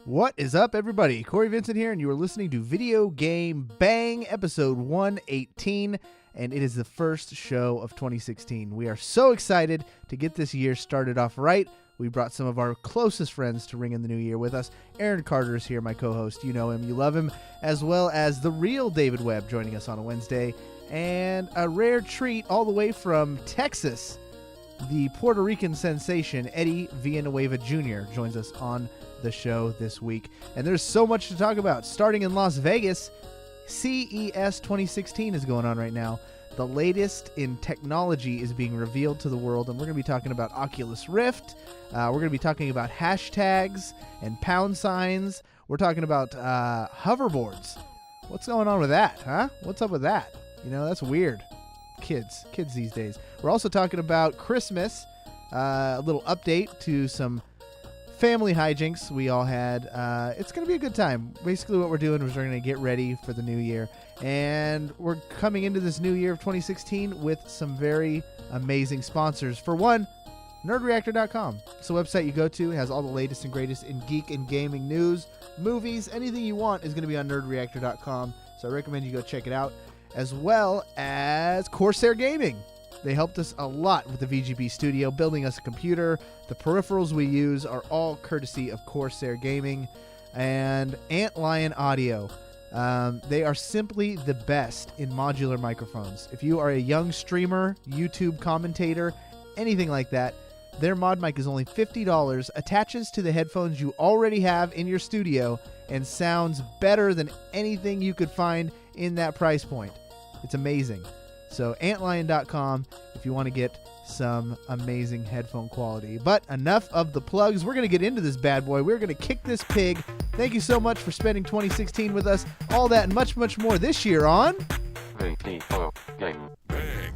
What is up, everybody? Cory Vincent here, and you are listening to Video Game Bang, episode 118, and it is the first show of 2016. We are so excited to get this year started off right. We brought some of our closest friends to ring in the new year with us. Aaron Carter is here, my co-host. You know him, you love him, as well as the real David Webb joining us on a Wednesday, and a rare treat all the way from Texas. The Puerto Rican sensation, Eddie Villanueva Jr., joins us on the show this week. And there's so much to talk about. Starting in Las Vegas, CES 2016 is going on right now. The latest in technology is being revealed to the world, and we're going to be talking about Oculus Rift. We're going to be talking about hashtags and pound signs. We're talking about hoverboards. What's going on with that, huh? What's up with that? You know, that's weird. Kids these days. We're also talking about Christmas, a little update to some family hijinks we all had. It's going to be a good time. Basically what we're doing is we're going to get ready for the new year, and we're coming into this new year of 2016 with some very amazing sponsors. For one, nerdreactor.com. It's a website you go to. It has all the latest and greatest in geek and gaming news, movies, anything you want is going to be on nerdreactor.com, so I recommend you go check it out. As well as Corsair Gaming. They helped us a lot with the VGB studio, building us a computer. The peripherals we use are all courtesy of Corsair Gaming. And Antlion Audio. They are simply the best in modular microphones. If you are a young streamer, YouTube commentator, anything like that, their mod mic is only $50, attaches to the headphones you already have in your studio, and sounds better than anything you could find in that price point. It's amazing. So antlion.com if you want to get some amazing headphone quality. But enough of the plugs. We're going to get into this bad boy. We're going to kick this pig. Thank you so much for spending 2016 with us. All that and much, much more this year on Video Game Bang.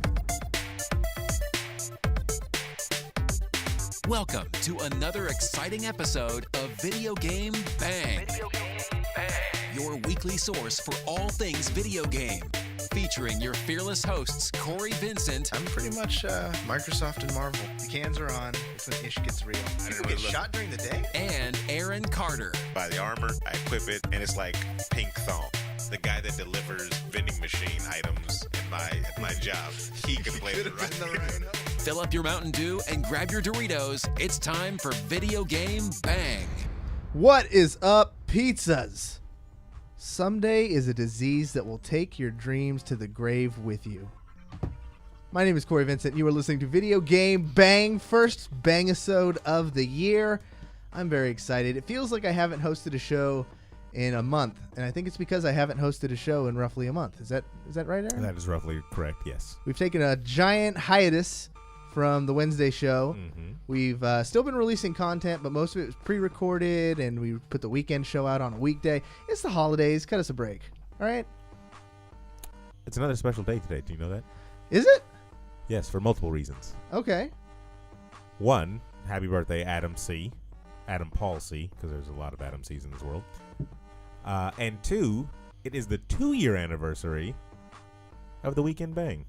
Welcome to another exciting episode of Video Game Bang. Video Game Bang. Your weekly source for all things video game. Featuring your fearless hosts, Cory Vincent. I'm pretty much Microsoft and Marvel. The cans are on. It's when ish gets real. People get shot during the day? And Aaron Carter. Buy the armor, I equip it, and it's like pink thong. The guy that delivers vending machine items at my job, he can play the right. Fill up your Mountain Dew and grab your Doritos. It's time for Video Game Bang. What is up, pizzas? Someday is a disease that will take your dreams to the grave with you. My name is Cory Vincent. You are listening to Video Game Bang, first bang-isode of the year. I'm very excited. It feels like I haven't hosted a show in a month, and I think it's because I haven't hosted a show in roughly a month. Is that right, Aaron? That is roughly correct, yes. We've taken a giant hiatus from the Wednesday show. Mm-hmm. We've still been releasing content, but most of it was pre-recorded, and we put the weekend show out on a weekday. It's the holidays. Cut us a break. All right? It's another special day today. Do you know that? Is it? Yes, for multiple reasons. Okay. One, happy birthday, Adam Paul C, because there's a lot of Adam C's in this world. And two, it is the 2-year anniversary of the Weekend Bang.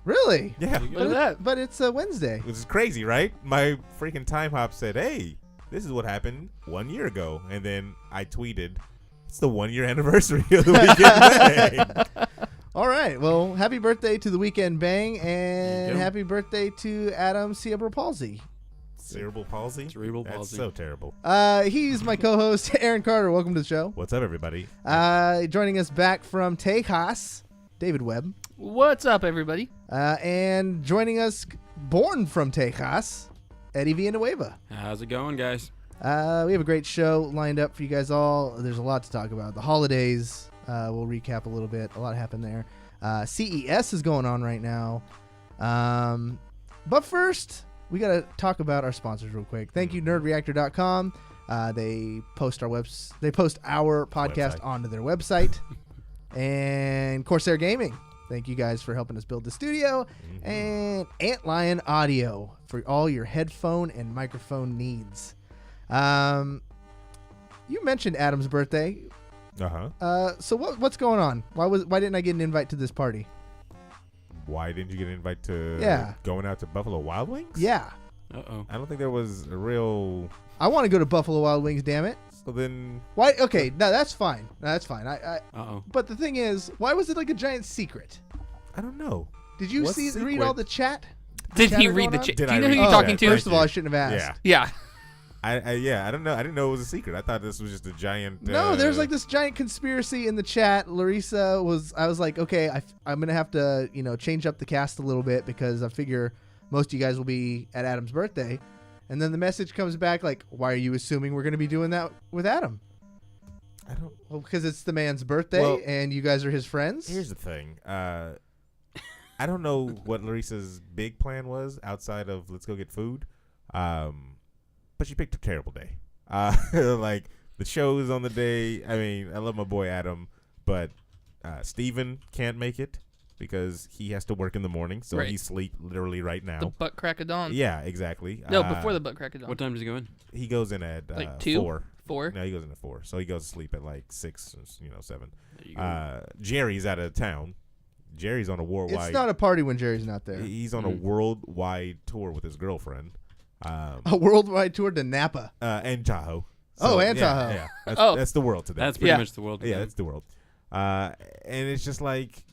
Really? Yeah. But it's a Wednesday. Which is crazy, right? My freaking time hop said, hey, this is what happened 1 year ago. And then I tweeted, it's the 1-year anniversary of the Weekend Bang. All right. Well, happy birthday to the Weekend Bang, and happy birthday to Adam Cerebral Palsy. Cerebral palsy? Cerebral That's palsy. so terrible. He's my co-host, Aaron Carter. Welcome to the show. What's up, everybody? Joining us back from Tejas, David Webb. What's up, everybody? And joining us, born from Tejas, Eddie Villanueva. How's it going, guys? We have a great show lined up for you guys all. There's a lot to talk about. The holidays, we'll recap a little bit. A lot happened there. CES is going on right now. But first, we got to talk about our sponsors real quick. Thank you, nerdreactor.com. They post our podcast Website. onto their website. And Corsair Gaming. Thank you guys for helping us build the studio. Mm-hmm. And Antlion Audio for all your headphone and microphone needs. You mentioned Adam's birthday. Uh-huh. So what's going on? Why didn't I get an invite to this party? Why didn't you get an invite to going out to Buffalo Wild Wings? Yeah. Uh-oh. I don't think there was a real... I want to go to Buffalo Wild Wings, damn it. So then, Why? Okay, no, that's fine. No, that's fine. Uh-oh. But the thing is, why was it like a giant secret? I don't know. Did you What's read secret? all the chat? Did he chatter read the going on? chat? Did Do I you know who read you're the talking chat? to? First of all, I you. shouldn't have asked. Yeah. Yeah. I don't know. I didn't know it was a secret. I thought this was just a giant. No, there's like this giant conspiracy in the chat. I was like, okay, I'm going to have to, change up the cast a little bit because I figure most of you guys will be at Adam's birthday. And then the message comes back like, why are you assuming we're going to be doing that with Adam? I don't. Well, because it's the man's birthday Well, and you guys are his friends. Here's the thing. I don't know what Larissa's big plan was outside of let's go get food. But she picked a terrible day. Like the show is on the day. I mean, I love my boy Adam, but Steven can't make it because he has to work in the morning, so Right. he sleep literally right now. The butt crack of dawn. Yeah, exactly. No, before the butt crack of dawn. What time does he go in? He goes in at Like 2? 4. 4? No, he goes in at 4. So he goes to sleep at like 6, 7. There you go. Jerry's out of town. Jerry's on a worldwide. It's not a party when Jerry's not there. He's on a worldwide tour with his girlfriend. A worldwide tour to Napa. And Tahoe. Oh, and yeah, Tahoe. Yeah, that's the world today. That's pretty Yeah. much the world. yeah, that's the world. And it's just like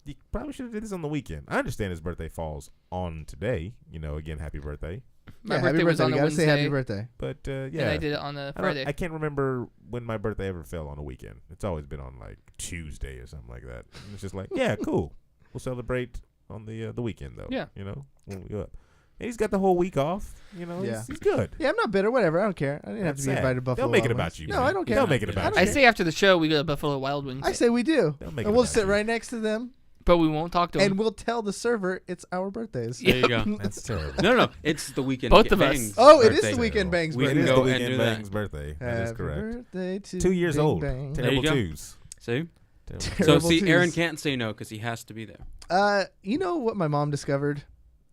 you probably should have did this on the weekend. I understand his birthday falls on today. Again, happy birthday. My Yeah, birthday happy was birthday. on You a gotta say Wednesday. happy birthday. But And yeah, I did it on a I Friday. can't remember when my birthday ever fell on a weekend. It's always been on like Tuesday or something like that. And it's just like, yeah, cool. We'll celebrate on the weekend though. Yeah. When we go up. And he's got the whole week off. Yeah. He's good. Yeah, I'm not bitter. Whatever. I don't care. I didn't have to That's be sad. invited to Buffalo They'll make Wild it about Wings. you. No, man. I don't care. They'll make it I about don't you. I care. say after the show we go to Buffalo Wild Wings. I say we do. They'll make it And we'll about sit you. right next to them, but we won't talk to and him. we'll tell the server it's our birthdays. There you go. That's terrible. No, it's the weekend. Both of us. Bang's Oh, it is birthday. the Weekend Bang's We It can birthday. is go the and Weekend do that. Bang's birthday. That is Happy correct. birthday to 2 years Bing old. Bang. Terrible There you go. twos. See? Terrible. So Terrible see, Aaron twos. can't say no because he has to be there. You know what my mom discovered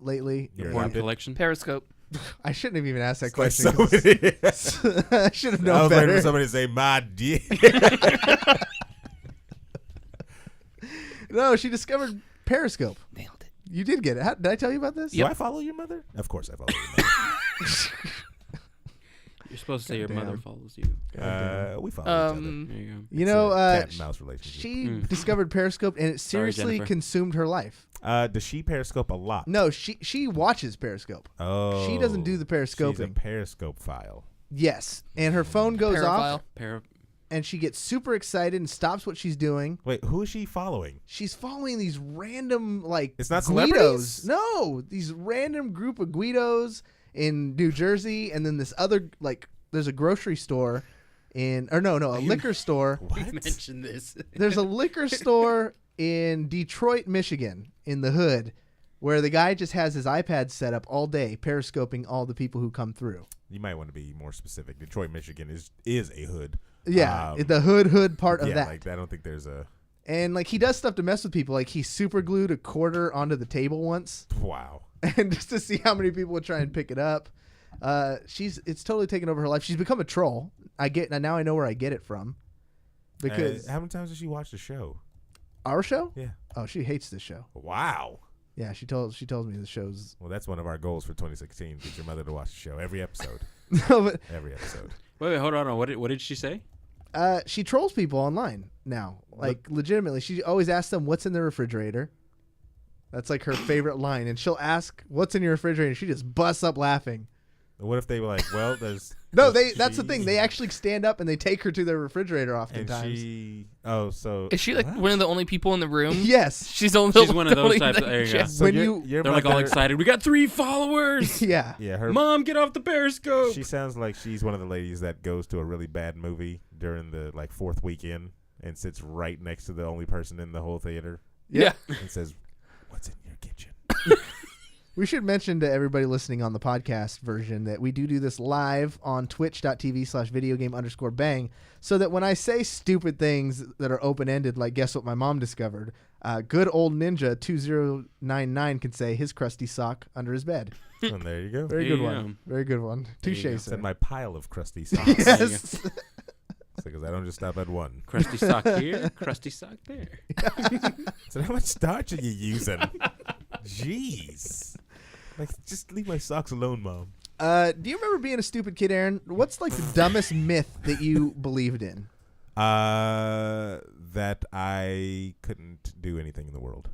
lately? You're Porn adopted? collection. Periscope. I shouldn't have even asked that It's like question. somebody- 'cause I should have I known was waiting better. for somebody to say, my dear. No, she discovered Periscope. Nailed it. You did get it. Did I tell you about this? Do I follow your mother? Of course I follow your You're supposed to say your mother Goddamn. follows you. mother. We follow each other. There you go. You know, cat and mouse relationship. she discovered Periscope, and it Sorry, seriously Jennifer. consumed her life. Does she Periscope a lot? No, she watches Periscope. Oh. She doesn't do the She's a Periscoping. Periscope file. Yes, and her phone goes off, Paraphile. and she gets super excited and stops what she's doing. Wait, who is she following? She's following these random It's not Guidos. celebrities? No, these random group of Guidos in New Jersey, and then this other there's a grocery store a liquor store. You mentioned this. There's a liquor store in Detroit, Michigan, in the hood, where the guy just has his iPad set up all day, periscoping all the people who come through. You might want to be more specific. Detroit, Michigan is a hood. Yeah, the hood part of yeah, that. like I don't think there's a And he does stuff to mess with people. Like he super glued a quarter onto the table once, wow. and just to see how many people would try and pick it up. It's totally taken over her life. She's become a troll. Now I know where I get it from. Because how many times has she watched the show? our show? Yeah. Oh, she hates this show. Wow. Yeah, she tells me the show's Well, that's one of our goals for 2016. Get your mother to watch the show every episode. no, but Every episode. Wait, hold on. What did she say? she trolls people online now. Like legitimately, she always asks them what's in the refrigerator. That's like her favorite line, and she'll ask what's in your refrigerator, and she just busts up laughing. What if they were like, well, there's No, there's that's the thing. cheese, They actually stand up and they take her to their refrigerator and oftentimes. so Is she like what? one of the only people in the room? Yes. She's only She's one of the those only types. thing There you go. just- So when your They're like all mother- excited. We got 3 followers. Yeah. Yeah, her Mom, get off the Periscope. She sounds like she's one of the ladies that goes to a really bad movie during the fourth weekend and sits right next to the only person in the whole theater Yeah. and says, "What's in your kitchen?" We should mention to everybody listening on the podcast version that we do this live on twitch.tv/videogame_bang so that when I say stupid things that are open-ended, like guess what my mom discovered, good old Ninja 2099 can say his crusty sock under his bed. And there you go. Very There good you one. go. Very good one. Touche, It's sir. in my pile of crusty socks. Yes. Because I don't just stop at one. Crusty sock here, crusty sock there. So how much starch are you using? Jeez. Just leave my socks alone, Mom. Do you remember being a stupid kid, Aaron? What's like the dumbest myth that you believed in? That I couldn't do anything in the world.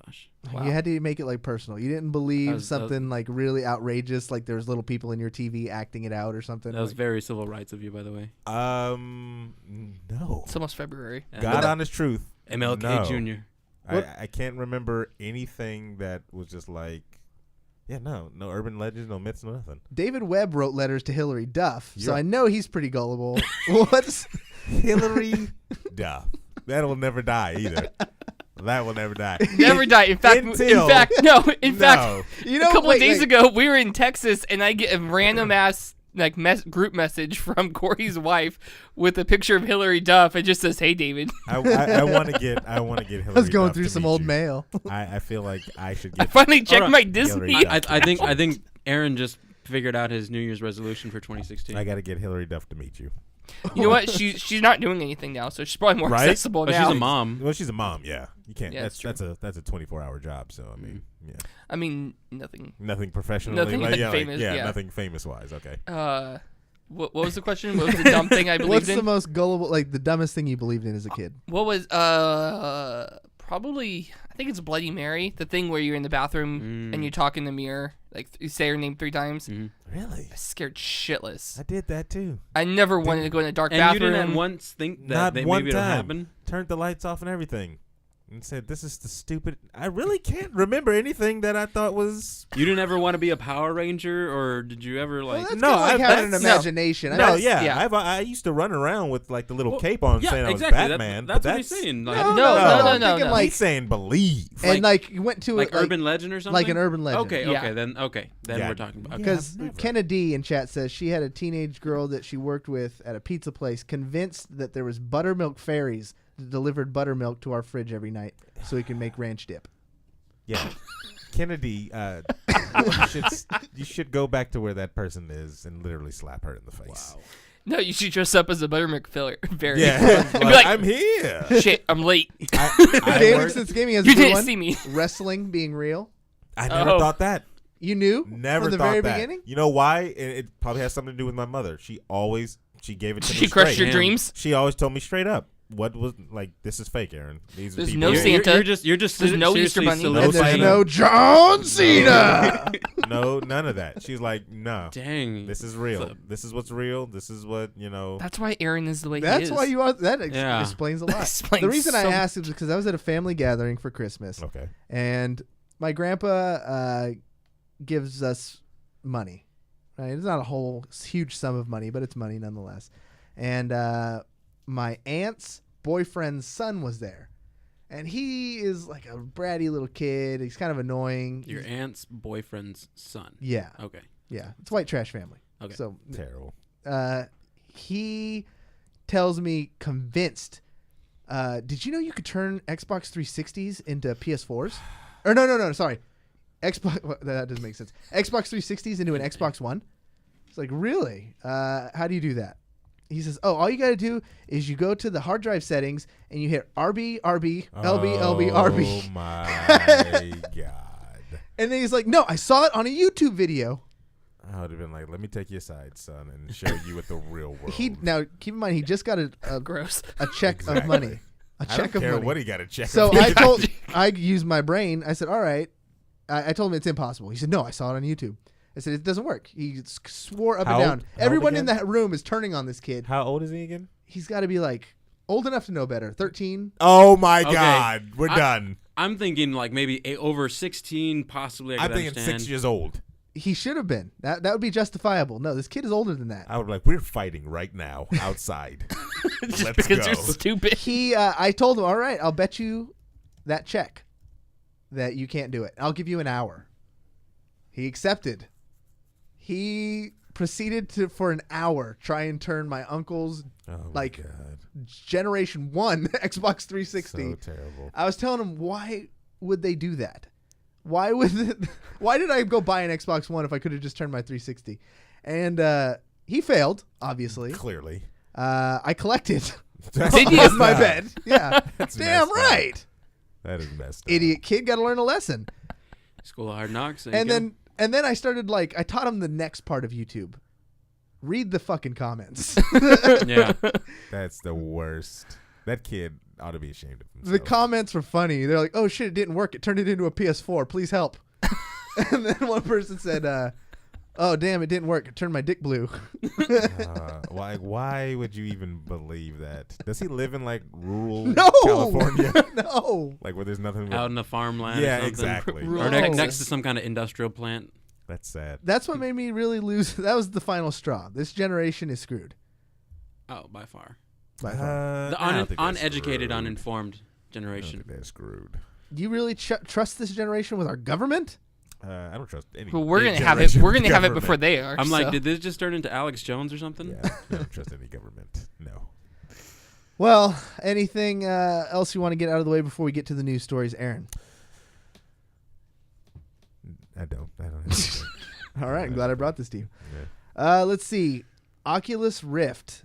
Gosh. You had to make it like personal. You didn't believe That was- something like really outrageous, like there's little people in your TV acting it out or something. That was like, very civil rights of you, by the way. No. It's almost February. God honest truth. MLK no. Jr. I can't remember anything that was just like, no urban legends, no myths, no nothing. David Webb wrote letters to Hillary Duff, so Yeah. I know he's pretty gullible. What's Hillary Duff. That'll never die either. That will never die. Never die. In fact, Until- fact, you know? a couple wait, of days wait. ago, we were in Texas, and I get a random ass like group message from Corey's wife with a picture of Hillary Duff. It just says, "Hey, David." I want to get Hillary. I was going Duff through to some meet old you. mail. I feel like I should I get. finally checked Alright. my Disney. Hillary Duff. I think Aaron just figured out his New Year's resolution for 2016. I got to get Hillary Duff to meet you. You know what? She's not doing anything now, so she's probably more Right? accessible But now. she's a mom. Well, she's a mom. Yeah, you can't. Yeah, that's a 24-hour job. So I mean, yeah, I mean, nothing. nothing professionally. Nothing like, famous, yeah. nothing famous wise. Okay. What was the question? What was the dumb thing I believed What's in? the most gullible, like the dumbest thing you believed in as a kid? What was probably I think it's Bloody Mary, the thing where you're in the bathroom and you talk in the mirror, like you say her name 3 times. Really? I scared shitless. I did that too. I never wanted to go in a dark And bathroom. you didn't once think that Not one maybe it'll time. happen? Turned the lights off and everything, and said, "This is the stupid." I really can't remember anything that I thought was. You didn't ever want to be a Power Ranger, or did you ever Well, like? that's No, kinda like having an that's- imagination. I No, mean, yeah, yeah. I used to run around with like the little Well, cape on, yeah, saying exactly. I was Batman. That's but what he's saying. Like, No, No, I'm no. thinking like, He's saying believe. and like you went to like it, like, urban legend or something. like an urban legend. Okay, Yeah. okay, then Yeah. we're talking about. Yeah. Because I've never. Kennedy in chat says she had a teenage girl that she worked with at a pizza place convinced that there was buttermilk fairies that delivered buttermilk to our fridge every night so we can make ranch dip. Yeah, Kennedy. You should go back to where that person is and literally slap her in the face. Wow. No, you should dress up as a buttermilk fairy. Yeah, And be like, I'm here. shit, I'm late. I Gaming worked- Since Gaming has You a good didn't one. see me. Wrestling being real. I never Oh. thought that. You knew Never from the thought very that. beginning? You know why? It probably has something to do with my mother. She gave it to me She crushed straight. your Damn. dreams. She always told me straight up. What was like? This is fake, Aaron. These are There's people. no Santa. You're just There's no seriously Easter bunny. No And there's Santa. no John Cena. No, none of that. She's like, no. Dang. This is real. So- This is what's real. This is what That's why Aaron is the way he That's is. why you are. That Yeah. explains a lot. Explains The reason I so asked is because I was at a family gathering for Christmas, Okay. and my grandpa gives us money. Right? It's not a whole huge sum of money, but it's money nonetheless. And my aunt's boyfriend's son was there, and he is like a bratty little kid. He's kind of annoying. Your aunt's boyfriend's son. Yeah, Okay. yeah. It's white trash family. Okay. So Terrible. he tells me convinced. Did you know you could turn Xbox 360s into PS4s? Or no, sorry. Xbox that doesn't make sense. Xbox 360s into an Xbox One. It's like, really? How do you do that? He says, all you got to do is you go to the hard drive settings and you hit RB, LB, LB, RB. Oh my god. And then he's like, no, I saw it on a YouTube video. I would have been like, let me take you aside, son, and show you what the real world. Now, keep in mind, he just got a Gross. check Exactly. of money. A I check don't of care money. what he got to check. So of. I used my brain. I said, all right. I told him it's impossible. He said, no, I saw it on YouTube. I said, it doesn't work. He swore up How and old- down. how old Everyone in again? that room is turning on this kid. How old is he again? He's got to be like old enough to know better. 13. Oh my Okay. god, we're done. I'm thinking like maybe over 16, possibly. I I'm could thinking understand. 6 years old. He should have been. That would be justifiable. No, this kid is older than that. I would be like, we're fighting right now outside. Just Let's because go. you're stupid. I told him, all right, I'll bet you that check that you can't do it. I'll give you an hour. He accepted. He proceeded to, for an hour, try and turn my uncle's Oh like my god, Generation 1 Xbox 360. so terrible. I was telling him, why would they do that? Why did I go buy an Xbox One if I could have just turned my 360? And he failed, obviously. Clearly, I collected Did you? on my bed. Yeah. That's Damn messed up. right. That is messed up. Idiot kid got to learn a lesson. School of Hard Knocks. And then And then I started I taught him the next part of YouTube. Read the fucking comments. Yeah. That's the worst. That kid ought to be ashamed of himself. The comments were funny. They're like, "Oh shit, it didn't work. It turned it into a PS4. Please help." And then one person said, "Oh damn, it didn't work. It turned my dick blue." Why would you even believe that? Does he live in rural No! California? No. Where there's nothing. Out in the farmland. Yeah, or something. exactly. Rural Or Texas. next to some kind of industrial plant. That's sad. That's what made me really lose. That was the final straw. This generation is screwed. Oh, by far. By far. The I don't think they're uneducated, screwed. uninformed I don't generation. think they're screwed. Do you really trust this generation with our government? I don't trust any. Well, we're any gonna have it. generation We're with gonna have it government. before they are. I'm so. like, did this just turn into Alex Jones or something? Yeah, I don't trust any government. No. Well, anything else you want to get out of the way before we get to the news stories, Aaron? I don't. Anything. All right, I'm glad I brought this to you. Yeah. Let's see. Oculus Rift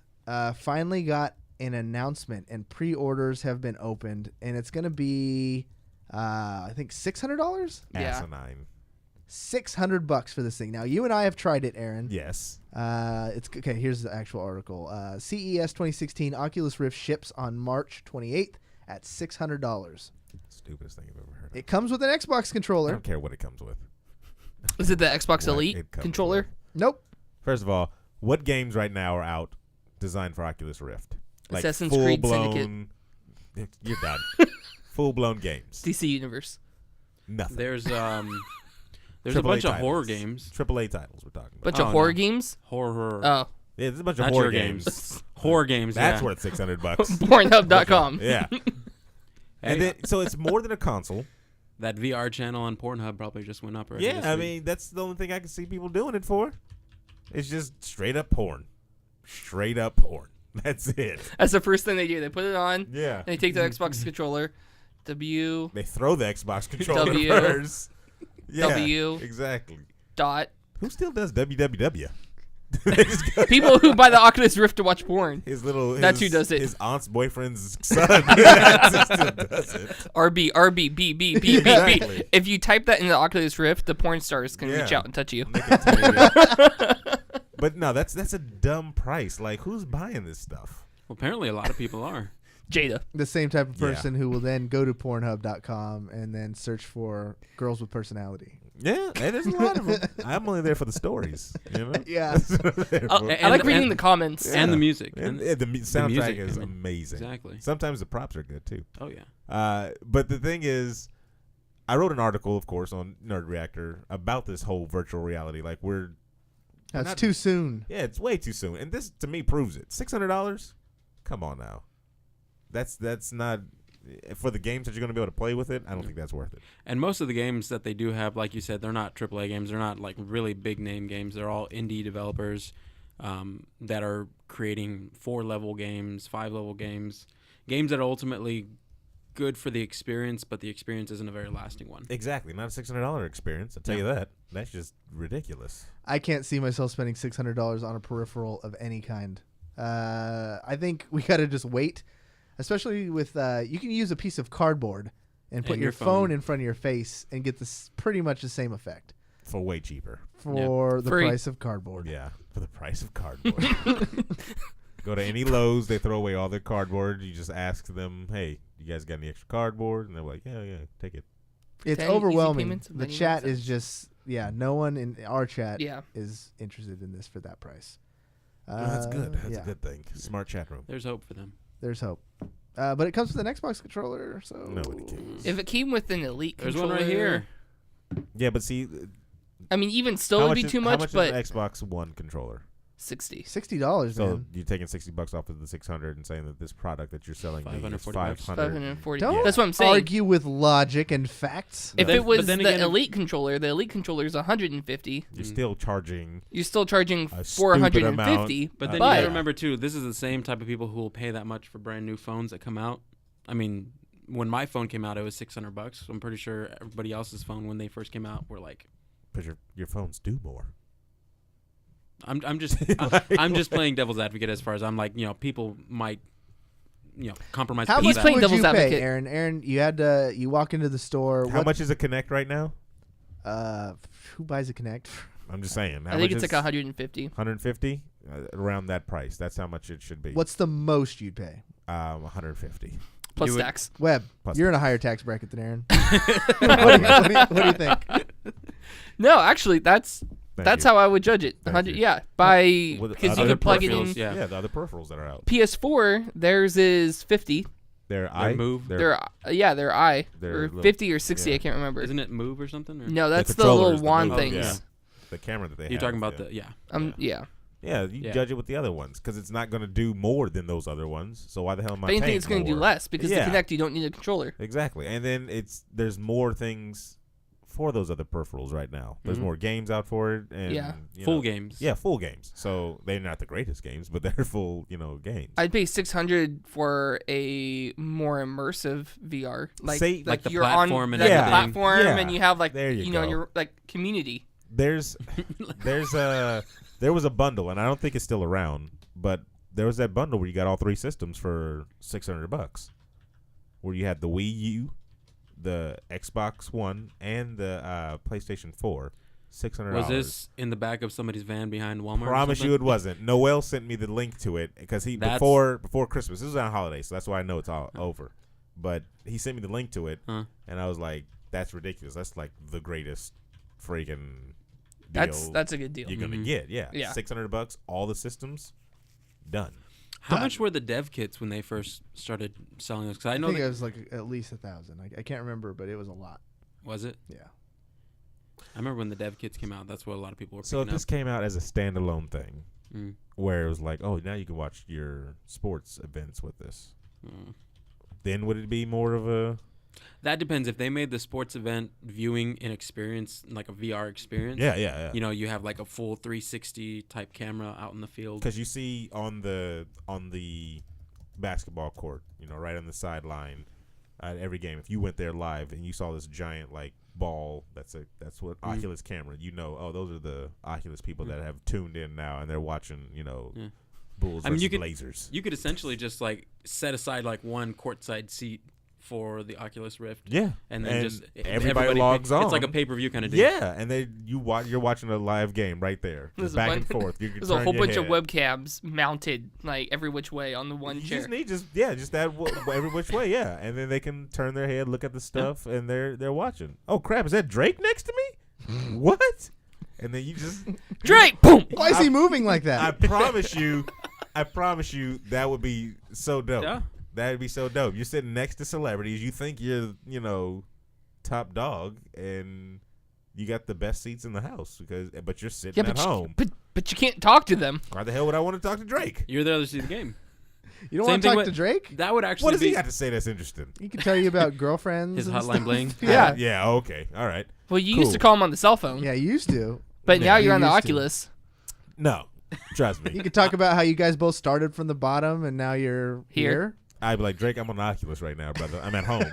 finally got an announcement, and pre-orders have been opened, and it's going to be, I think, $600. Yeah. Asinine. $600 for this thing. Now, you and I have tried it, Aaron. Yes. It's okay. Here's the actual article. CES 2016 Oculus Rift ships on March 28th at $600. Stupidest thing I've ever heard of. It comes with an Xbox I controller. don't care what it comes with. Is it the Xbox What Elite it comes controller? with. Nope. First of all, what games right now are out designed for Oculus Rift? Assassin's Creed Syndicate. You're done. Full-blown games. DC Universe. Nothing. There's a AAA bunch of titles. horror games. AAA titles we're talking about. Bunch Oh, of horror no. games. Horror. Oh, Yeah, there's a bunch of Not horror your games. Horror games. That's yeah. worth $600. Pornhub.com. Yeah. Hey, And then, so it's more than a console. that VR channel on Pornhub probably just went up. Already this Yeah, I week. mean, that's the only thing I can see people doing it for. It's just straight up porn. Straight up porn. That's it. That's the first thing they do. They put it on. Yeah. And they take the Xbox controller. W. They throw the Xbox controller W. first. Yeah, W. Exactly. Dot. Who still does www? They just go- People who buy the Oculus Rift to watch porn. His little. That's who does it. His aunt's boyfriend's son. That's who still does it. RB, RB, B, B, B, B, Exactly. B. If you type that in the Oculus Rift, the porn stars can reach Yeah. out and touch you. They can tell you. But no, that's a dumb price. Like, who's buying this stuff? Well, apparently a lot of people are. Jada. The same type of Yeah. person who will then go to Pornhub.com and then search for girls with personality. Yeah, and there's a lot of them. I'm only there for the stories. You know? Yeah. That's what I'm there Oh, for. I like reading and- the comments. And the music. And And- the soundtrack music, is I mean, amazing. exactly. Sometimes the props are good too. Oh yeah. But the thing is, I wrote an article, of course, on Nerd Reactor about this whole virtual reality. Like, That's not- too soon. yeah, it's way too soon, and this to me proves it. $600? Come on now. That's not for the games that you're going to be able to play with it. I don't think that's worth it. And most of the games that they do have, like you said, they're not AAA games. They're not like really big name games. They're all indie developers that are creating 4-level games, 5-level games, games that are ultimately good for the experience, but the experience isn't a very lasting one. Exactly, not a $600 experience. I'll tell you that. That's just ridiculous. I can't see myself spending $600 on a peripheral of any kind. I think we got to just wait, especially with you can use a piece of cardboard and put And your your phone phone. in front of your face and get this pretty much the same effect For way cheaper. for the Free. price of cardboard. Yeah, for the price of cardboard. Go to any Lowe's, they throw away all their cardboard. You just ask them, "Hey, you guys got any extra cardboard?" And they're like, "Yeah, take it." It's 10 easy overwhelming. payments of The 99 chat is cents. just no one in our chat Yeah. is interested in this for that price. Oh, that's good. That's yeah, a good thing. Smart chat room. There's hope for them. There's hope. But it comes with an Xbox controller, so Nobody cares. If it came with an Elite There's controller, one right here. Yeah, but see, I mean, even still, how it'd be much too is, much, how much but is an Xbox One controller? 60. $60, So man. you're taking $60 off of the $600 and saying that this product that you're selling me is $540. 500. 540. Don't That's what I'm saying. argue with logic and facts. If But it was then the again, if- Elite controller is 150. You're still charging. You're still charging A stupid 450. But then But- you gotta remember too, this is the same type of people who will pay that much for brand new phones that come out. I mean, when my phone came out, it was $600. I'm pretty sure everybody else's phone when they first came out were like. Because your phones do more. I'm just I'm just playing devil's advocate as far as I'm like, people might compromise. How because much of that. playing would devil's you pay, advocate. Aaron? Aaron, you had to. You walk into the store. How much is a Kinect right now? Who buys a Kinect? I'm just saying. I think it's like 150. 150 around that price. That's how much it should be. What's the most you'd pay? 150. Plus Do it. tax. Webb, Plus you're in a higher tax bracket than Aaron. what do you think? No, actually, that's Thank you. how I would judge it. Thank 100, you. yeah, With because you other can plug it peripherals, in. yeah. Yeah, the other peripherals that are out. PS4, theirs is 50. Their Move. They're I They're or little- 50 or 60. yeah. I can't remember. Isn't it Move or something? Or? No, that's the controllers, little the wand move, things. yeah. The camera that they have. You're talking about yeah. Yeah. Yeah, you Yeah. judge it with the other ones because it's not going to do more than those other ones. So why the hell am I If anything, paying it's going to do more? less because Yeah. the Kinect, you don't need a controller. Exactly, and then there's more things for those other peripherals right now. There's Mhm. more games out for it, and Yeah. Full know, games. Yeah, full games. So they're not the greatest games, but they're full, games. I'd pay $600 for a more immersive VR, like Like the you're platform on and like the everything. platform, Yeah. and you have like There you go. your like community. There was a bundle, and I don't think it's still around, but there was that bundle where you got all three systems for $600, where you had the Wii U, the Xbox One, and the PlayStation 4. $600. Was this in the back of somebody's van behind Walmart? or Promise something? you it wasn't. Noel sent me the link to it because before Christmas. This was on holiday, so that's why I know it's all over. But he sent me the link to it, Huh. and I was like, "That's ridiculous. That's like the greatest freaking deal That's a good deal. you're gonna Mhm. get." Yeah, Yeah. $600, all the systems, done. How much were the dev kits when they first started selling those? Because I know think that, it was like at least 1,000. I can't remember, but it was a lot. was it? Yeah. I remember when the dev kits came out. That's what a lot of people were So if picking this up. came out as a standalone thing, Mm. where it was like, "Oh, now you can watch your sports events with this," Mm. then would it be more of a? That depends. If they made the sports event viewing an experience, like a VR experience, Yeah. you have like a full 360 type camera out in the field. Because you see on the basketball court, right on the sideline at every game, if you went there live and you saw this giant like ball, that's what Oculus camera. Those are the Oculus people that have tuned in now and they're watching, Bulls versus Blazers. You could essentially just like set aside like one courtside seat for the Oculus Rift. Yeah, And then just everybody logs on. It's like a pay-per-view kind of deal. Yeah, and then you're watching a live game right there, There's just a back bunch- and forth. You can There's a turn whole your bunch of head. webcams mounted like every which way on the one You chair. just need just that every which way, yeah, and then they can turn their head, look at the stuff, and they're watching. Oh crap! Is that Drake next to me? What? And then you just Drake, boom. Why is he moving like that? I promise you, that would be so dope. Yeah. That'd be so dope. You're sitting next to celebrities. You think you're, top dog, and you got the best seats in the house but you're sitting at home. But you can't talk to them. Why the hell would I want to talk to Drake? You're there to see the game. You don't Same want to thing talk with- to Drake? That would actually What does be he got to say that's interesting? He can tell you about girlfriends. his and hotline stuff. bling. Yeah. Yeah. Okay. All right. Well, you used to Cool. call him on the cell phone, Yeah, you used to. but now Yeah, you're you on the used to. Oculus. No, trust You me. could talk about how you guys both started from the bottom and now you're here. I'd be like, Drake, I'm on the Oculus right now, brother. I'm at home.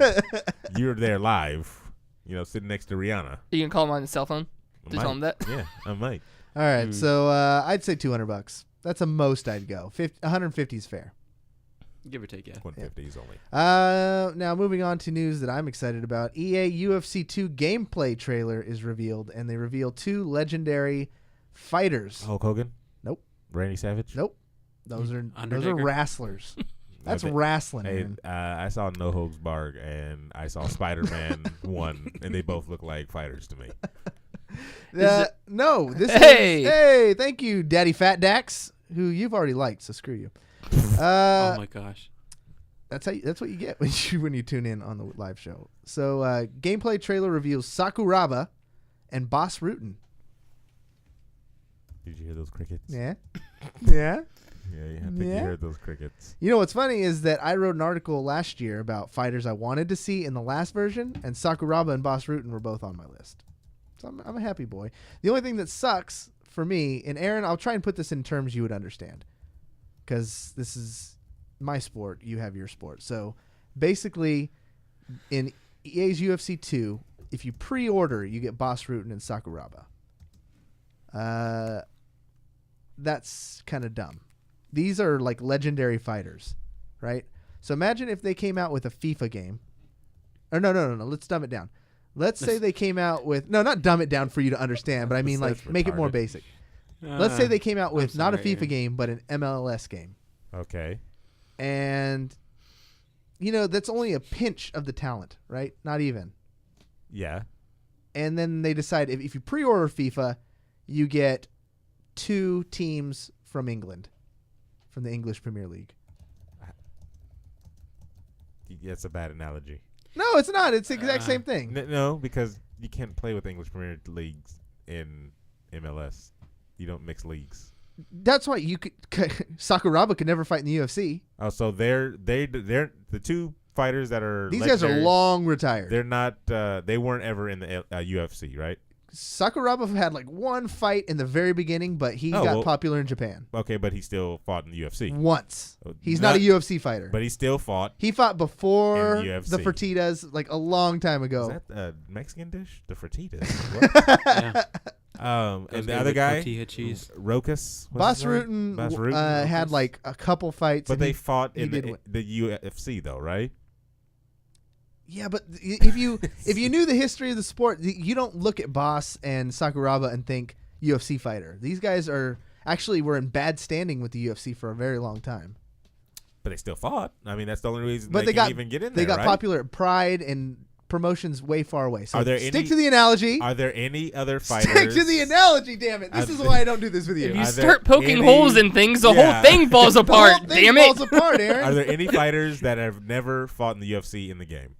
You're there live, sitting next to Rihanna. You can call him on the cell phone I to tell him that. Yeah, I might. All right, so I'd say $200. That's the most I'd go. 150 is fair. Give or take, yeah. 150s only. Now moving on to news that I'm excited about. EA UFC 2 gameplay trailer is revealed, and they reveal 2 legendary fighters. Hulk Hogan? Nope. Randy Savage? Nope. Those are Undertaker? wrestlers. That's Okay. wrestling. Hey, man. I saw No Holds Barred and I saw Spider-Man 1, and they both look like fighters to me. No, this Hey! is hey. Thank you, Daddy Fat Dax, who you've already liked. So screw you. Oh my gosh. That's what you get when you tune in on the live show. So gameplay trailer reveals Sakuraba and Boss Rutan. Did you hear those crickets? Yeah, yeah. Yeah, I think you Yeah. heard those crickets. You know what's funny is that I wrote an article last year about fighters I wanted to see in the last version, and Sakuraba and Boss Rutan were both on my list. So I'm a happy boy. The only thing that sucks for me, and Aaron, I'll try and put this in terms you would understand, because this is my sport, you have your sport. So basically, in EA's UFC 2, if you pre-order, you get Boss Rutan and Sakuraba. That's kind of dumb. These are like legendary fighters, right? So imagine if they came out with a FIFA game. Or no. Let's dumb it down. Let's say they came out with not dumb it down for you to understand, but I mean like That's make it more retarded. basic. Let's say they came out with not a sorry. FIFA game, but an MLS game. Okay. And, that's only a pinch of the talent, right? Not even. Yeah. And then they decide if you pre-order FIFA, you get 2 teams from England, from the English Premier League. That's a bad analogy. No, it's not. It's the exact same thing. No, because you can't play with English Premier Leagues in MLS. You don't mix leagues. That's why Sakuraba could never fight in the UFC. Oh, so they're the 2 fighters that are These guys are legendary, long retired. They're not. They weren't ever in the UFC, right? Sakuraba had like 1 fight in the very beginning, but he got popular in Japan. Okay, but he still fought in the UFC. Once. He's not a UFC fighter. But he still fought. He fought before in UFC. the Fertitas, like a long time ago. Is that a Mexican dish? The Fertitas. What? Yeah. And the other guy, tortilla cheese. Rokas. Bas Rutten had like a couple fights. But and they fought he in did win. the UFC though, right? Yeah, but if you knew the history of the sport, you don't look at Boss and Sakuraba and think UFC fighter. These guys were in bad standing with the UFC for a very long time. But they still fought. I mean, that's the only reason But they got can even get in they there, got right? popular at Pride and promotions way far away. So Are there stick any- to the analogy. Are there any other fighters? Stick to the analogy, damn it. This is why I don't do this with you. If you Are there start poking any- holes in things, the Yeah. whole thing falls The apart. whole thing Damn it! falls apart, Aaron. Are there any fighters that have never fought in the UFC in the game?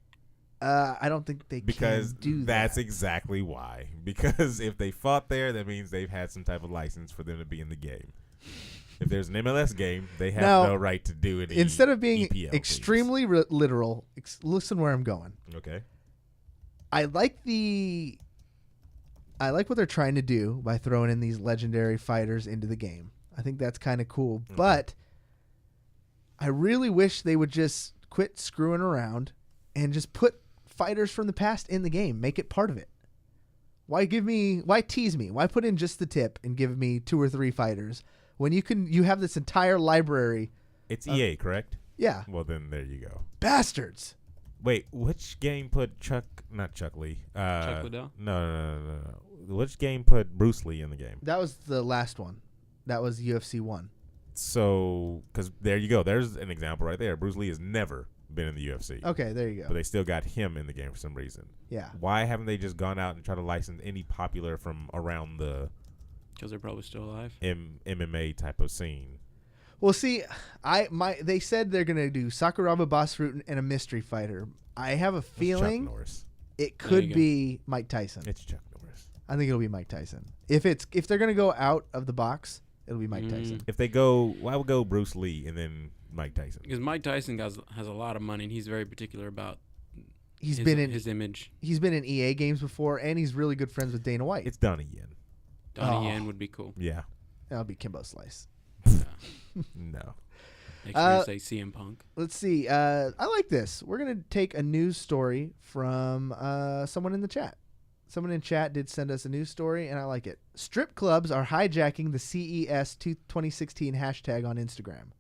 I don't think they Because can do that's that. exactly why. Because if they fought there, that means they've had some type of license for them to be in the game. If there's an MLS game, they have Now, no right to do it. Instead of being EPL extremely literal, listen where I'm going. games. Okay. I like what they're trying to do by throwing in these legendary fighters into the game. I think that's kind of cool. Okay. But I really wish they would just quit screwing around and just put fighters from the past in the game. Make it part of it. Why tease me? Why put in just the tip and give me 2 or 3 fighters when you have this entire library? It's EA, correct? Yeah. Well, then there you go. Bastards. Wait, which game put not Chuck Lee. Chuck Liddell? No. Which game put Bruce Lee in the game? That was the last one. That was UFC 1. So, because there you go. There's an example right there. Bruce Lee has never been in the UFC. Okay, there you go. But they still got him in the game for some reason. Yeah. Why haven't they just gone out and tried to license any popular from around the Because they're probably still alive. MMA type of scene? Well, see, they said they're gonna do Sakuraba, Boss Rutten, and a mystery fighter. I have a It's Chuck feeling Norris. it There could you go. be Mike Tyson. It's Chuck Norris. I think it'll be Mike Tyson. If they're gonna go out of the box, it'll be Mike Tyson. If they go, I would go Bruce Lee and then Mike Tyson. Because Mike Tyson has a lot of money, and he's very particular about He's his, been in his image. He's been in EA games before, and he's really good friends with Dana White. It's Donnie Yen. Donnie Oh. Yen would be cool. Yeah. That'll be Kimbo Slice. No. Next year you say CM Punk. Let's see. I like this. We're gonna take a news story from someone in the chat. Someone in chat did send us a news story, and I like it. Strip clubs are hijacking the CES 2016 hashtag on Instagram.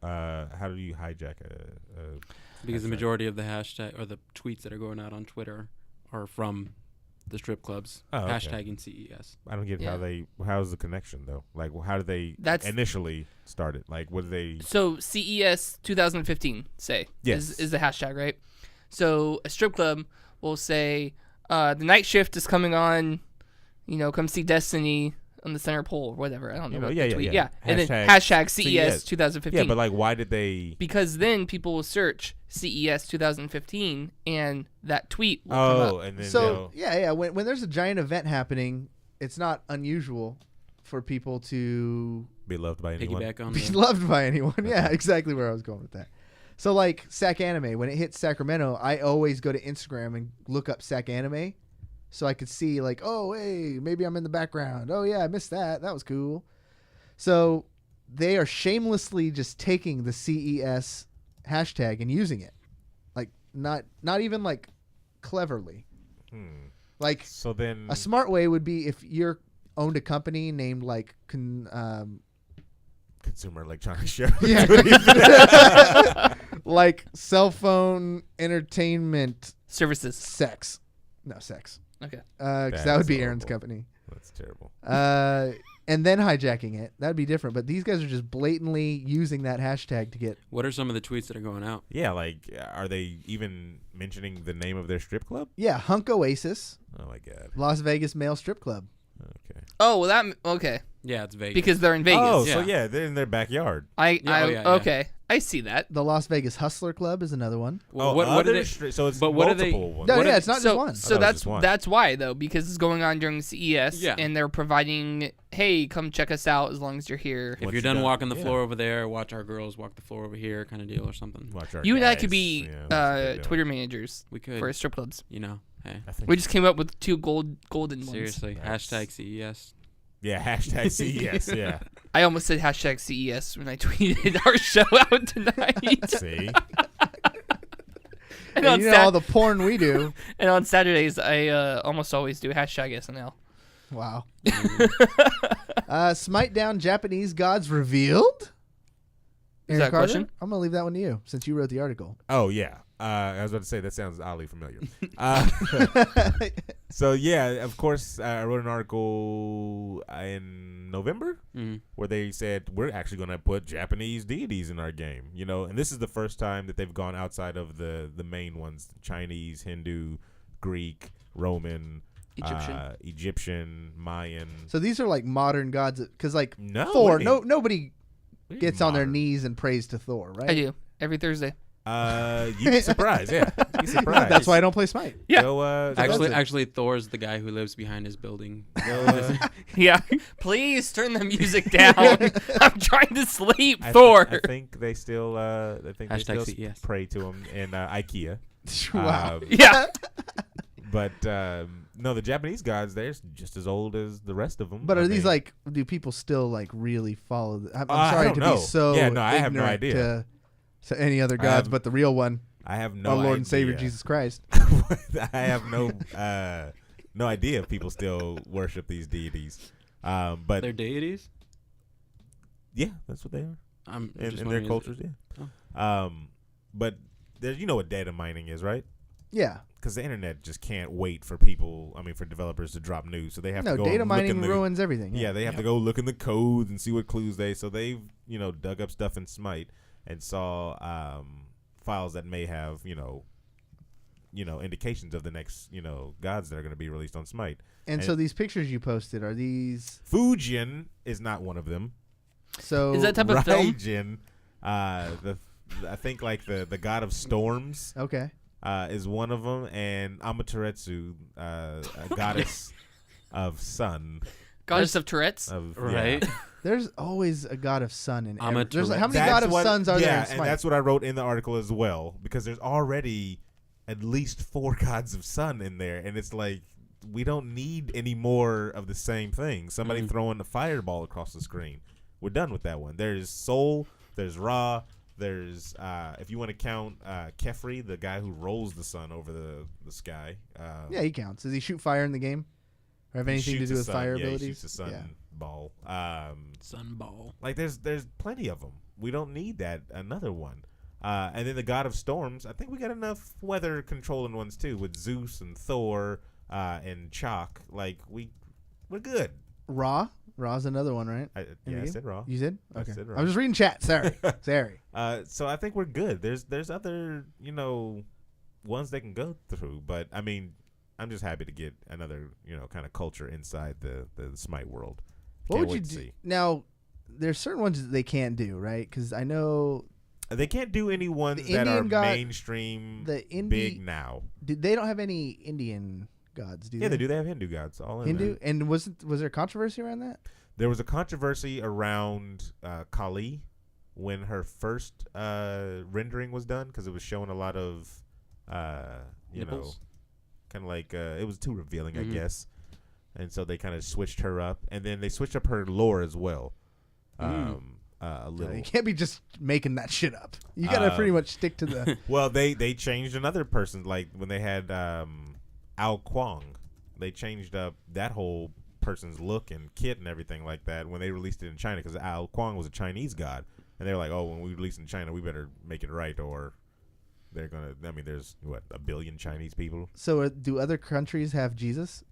How do you hijack Because the hashtag? majority of the hashtag or the tweets that are going out on Twitter are from the strip clubs okay. hashtagging CES. I don't get Yeah. how's the connection though? Like, how did they initially start it? Like, what did they? So CES 2015, say, Yes. is the hashtag, right? So a strip club will say, the night shift is coming on, come see Destiny on the center pole or whatever. I don't know. Yeah. And then Hashtag hashtag CES CES. 2015. Yeah, but like, why did they? Because then people will search CES 2015 and that tweet will come up. And then So yeah. When there's a giant event happening, it's not unusual for people to be loved by anyone. Piggyback on be the loved by anyone. Yeah, exactly where I was going with that. So like Sac Anime, when it hits Sacramento, I always go to Instagram and look up Sac Anime, so I could see like, oh hey, maybe I'm in the background. Oh yeah, I missed that. That was cool. So they are shamelessly just taking the CES hashtag and using it, like not even like cleverly. Like So then, a smart way would be if you're owned a company named like consumer electronics show. like cell phone entertainment Services. sex. No, sex. Okay. Because that would be That's Aaron's horrible. company. That's terrible. And then hijacking it. That'd be different. But these guys are just blatantly using that hashtag to get. What are some of the tweets that are going out? Yeah, like, are they even mentioning the name of their strip club? Yeah, Hunk Oasis, Oh my god. Las Vegas male strip club. Okay. Oh, well, okay. Yeah, it's Vegas. Because they're in Vegas. Oh, Yeah. so yeah, they're in their backyard. Okay. I see that. The Las Vegas Hustler Club is another one. Well, Oh, what other are they? so it's but what are they- multiple ones. No, What yeah, if- it's not So, just one. so Oh, that's just one. that's why though, because it's going on during CES, Yeah. and they're providing, hey, come check us out as long as you're here. If Once you're you're done done- walking the yeah. floor over there, watch our girls walk the floor over here, kind of deal or something. Watch our You and I guys. could be Yeah, that's what they're doing. Twitter managers We could, for strip clubs. you know, hey, I think We just came up with 2 golden ones. seriously, That's- hashtag CES. yeah, hashtag CES. Yeah. I almost said hashtag CES when I tweeted our show out tonight. See. and, And on you know all the porn we do. and on Saturdays, I almost always do hashtag SNL. Wow. Smite Down Japanese gods revealed. Is Aaron that a Carter? question? I'm gonna leave that one to you since you wrote the article. Oh yeah. I was about to say that sounds oddly familiar. So yeah, of course, I wrote an article in November Mm. where they said we're actually going to put Japanese deities in our game. You know, and this is the first time that they've gone outside of the main ones: Chinese, Hindu, Greek, Roman, Egyptian, Mayan. So these are like modern gods, because like No, Thor, what do you- nobody what do you gets on their modern? knees and prays to Thor, right? I do every Thursday. You'd be surprised. Yeah, you'd be surprised. That's why I don't play Smite. Yeah. Go, Actually, Thor's the guy who lives behind his building. Yeah. Please turn the music down. I'm trying to sleep, I Thor. think they still. I think Hashtag they still CES. pray to him in IKEA. Wow. Um, Yeah. But no, the Japanese gods, they're just as old as the rest of them. But I are these mean, like? Do people still like really follow? I'm I sorry don't to know. be so. Yeah, no, I have no ignorant idea. To any other I gods, have- but the real one, I have no our Lord and Savior idea. Jesus Christ. I have no idea if people still worship these deities. But They're deities. yeah, that's what they are I'm in just their wondering, is cultures. it- Yeah. But there's, you know what data mining is, right? Yeah. Because the internet just can't wait for people. I mean, for developers to drop news, so they have No, to go data and look in mining the, ruins everything. Yeah, they have to go look in the codes and see what clues so they've dug up stuff in Smite and saw files that may have indications of the next gods that are going to be released on Smite. And so these pictures you posted, are these? Fujian is not one of them. So Is that type of film? Raijin, I think like the god of storms okay? is one of them, and Amaterasu, a goddess of sun. Goddess of Tourette's. Right. There's always a god of sun in. I'm a There's like, how many That's god of what- suns are there in Yeah, Smite? and that's what I wrote in the article as well, because there's already at least 4 gods of sun in there, and it's like we don't need any more of the same thing. Somebody throwing a fireball across the screen. We're done with that one. There's Sol, there's Ra, there's if you want to count Kefri, the guy who rolls the sun over the sky. Yeah, he counts. Does he shoot fire in the game? Or have he anything to shoots do a with sun. fire Yeah, abilities? he shoots a sun Yeah. ball. Sunball. Like there's plenty of them. We don't need that another one. And then the god of storms. I think we got enough weather controlling ones too, with Zeus and Thor and Chalk. Like we're good. Ra's another one, right? I In the said game? Raw. You did? I Okay. said Ra. I'm just reading chat. Sorry. Sorry. So I think we're good. There's other ones they can go through, but I mean, I'm just happy to get another kind of culture inside the Smite world. What Can't would you wait to do? see. Now, there's certain ones that they can't do, right? Because I know They can't do any ones The that are Indian god- mainstream the big now. they don't have any Indian gods, do Yeah, they do. They have Hindu gods all in Hindu, there. and was there controversy around that? There was a controversy around Kali when her first rendering was done, because it was showing a lot of Nipples? kind of like it was too revealing, Mhm. I guess. And so they kind of switched her up, and then they switched up her lore as well. A little. You can't be just making that shit up. You gotta pretty much stick to the. Well, they changed another person, like when they had Ao Kwang. They changed up that whole person's look and kit and everything like that when they released it in China, because Ao Kwang was a Chinese god, and they were like, oh, when we release in China, we better make it right, or they're gonna. I mean, there's what, 1 billion Chinese people. So do other countries have Jesus?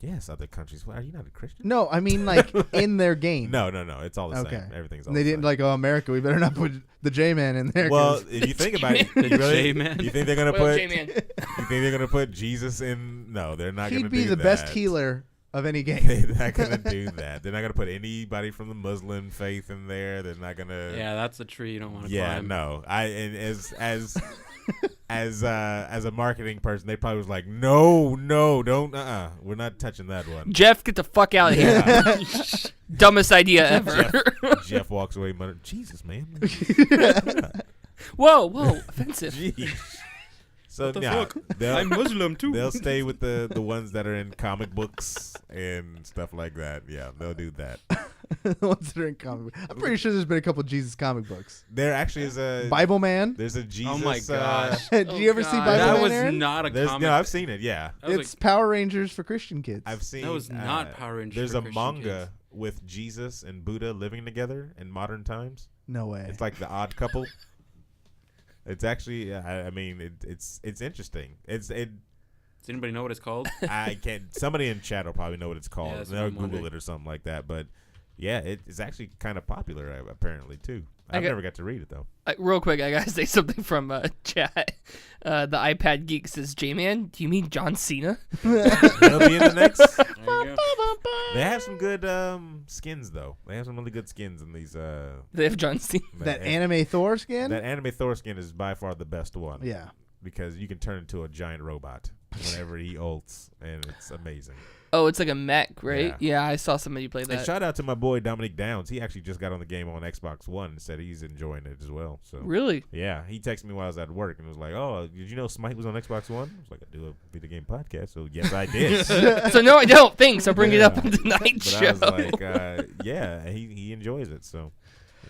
Yes, other countries. Well, are you not a Christian? No, I mean like in their game. No. It's all the Okay. same. Everything's all And they the didn't same. like, oh, America, we better not put the J-Man in there. Well, 'cause- if you think about it, The you really, J-Man. you think they're gonna Well, put? J-Man. You think they're gonna put Jesus in? No, they're not he'd gonna be do the that. best healer of any game. They're not gonna do that. They're not gonna put anybody from the Muslim faith in there. They're not gonna. Yeah, that's a tree you don't want to Yeah, climb. no. And as a marketing person, they probably was like, no, don't. We're not touching that one. Jeff, get the fuck out of here. Dumbest idea ever. Jeff walks away, muttering, Jesus, man. Whoa, offensive. Jeez. So the yeah, fuck? I'm Muslim too. They'll stay with the ones that are in comic books and stuff like that. Yeah, they'll do that. The ones that are in comic books. I'm pretty sure there's been a couple Jesus comic books. There actually is a Bible Man. There's a Jesus. Oh my gosh. Did you ever see God. Bible that Man, was Aaron? not a comic. No, I've seen it. Yeah, That was It's Power Rangers for Christian kids. I've seen. That was not Power Rangers There's for a Christian manga kids. with Jesus and Buddha living together in modern times. No way. It's like the Odd Couple. It's actually, I mean, it's interesting. Does anybody know what it's called? I can't. Somebody in chat will probably know what it's called. Yeah, that's They'll what I'm Google wondering. it or something like that. But yeah, it's actually kind of popular apparently too. I I've got- never got to read it though. Real quick, I gotta say something from chat. The iPad Geek says, J-Man, do you mean John Cena? They'll be in the next. There you go. They have some good skins though. They have some really good skins in these. They have John Cena. that anime Thor skin? That anime Thor skin is by far the best one. Yeah. Because you can turn into a giant robot whenever he ults, and it's amazing. Oh, it's like a mech, right? Yeah. Yeah, I saw somebody play And that. shout out to my boy Dominic Downs. He actually just got on the game on Xbox One and said he's enjoying it as well. So Really? yeah, he texted me while I was at work and was like, "Oh, did you know Smite was on Xbox One?" I was like, "I do a video game podcast, so yes, I did." So no, I don't. Thanks. I'll bring it up Yeah. on tonight's But show. I was like, "Yeah, he enjoys it." So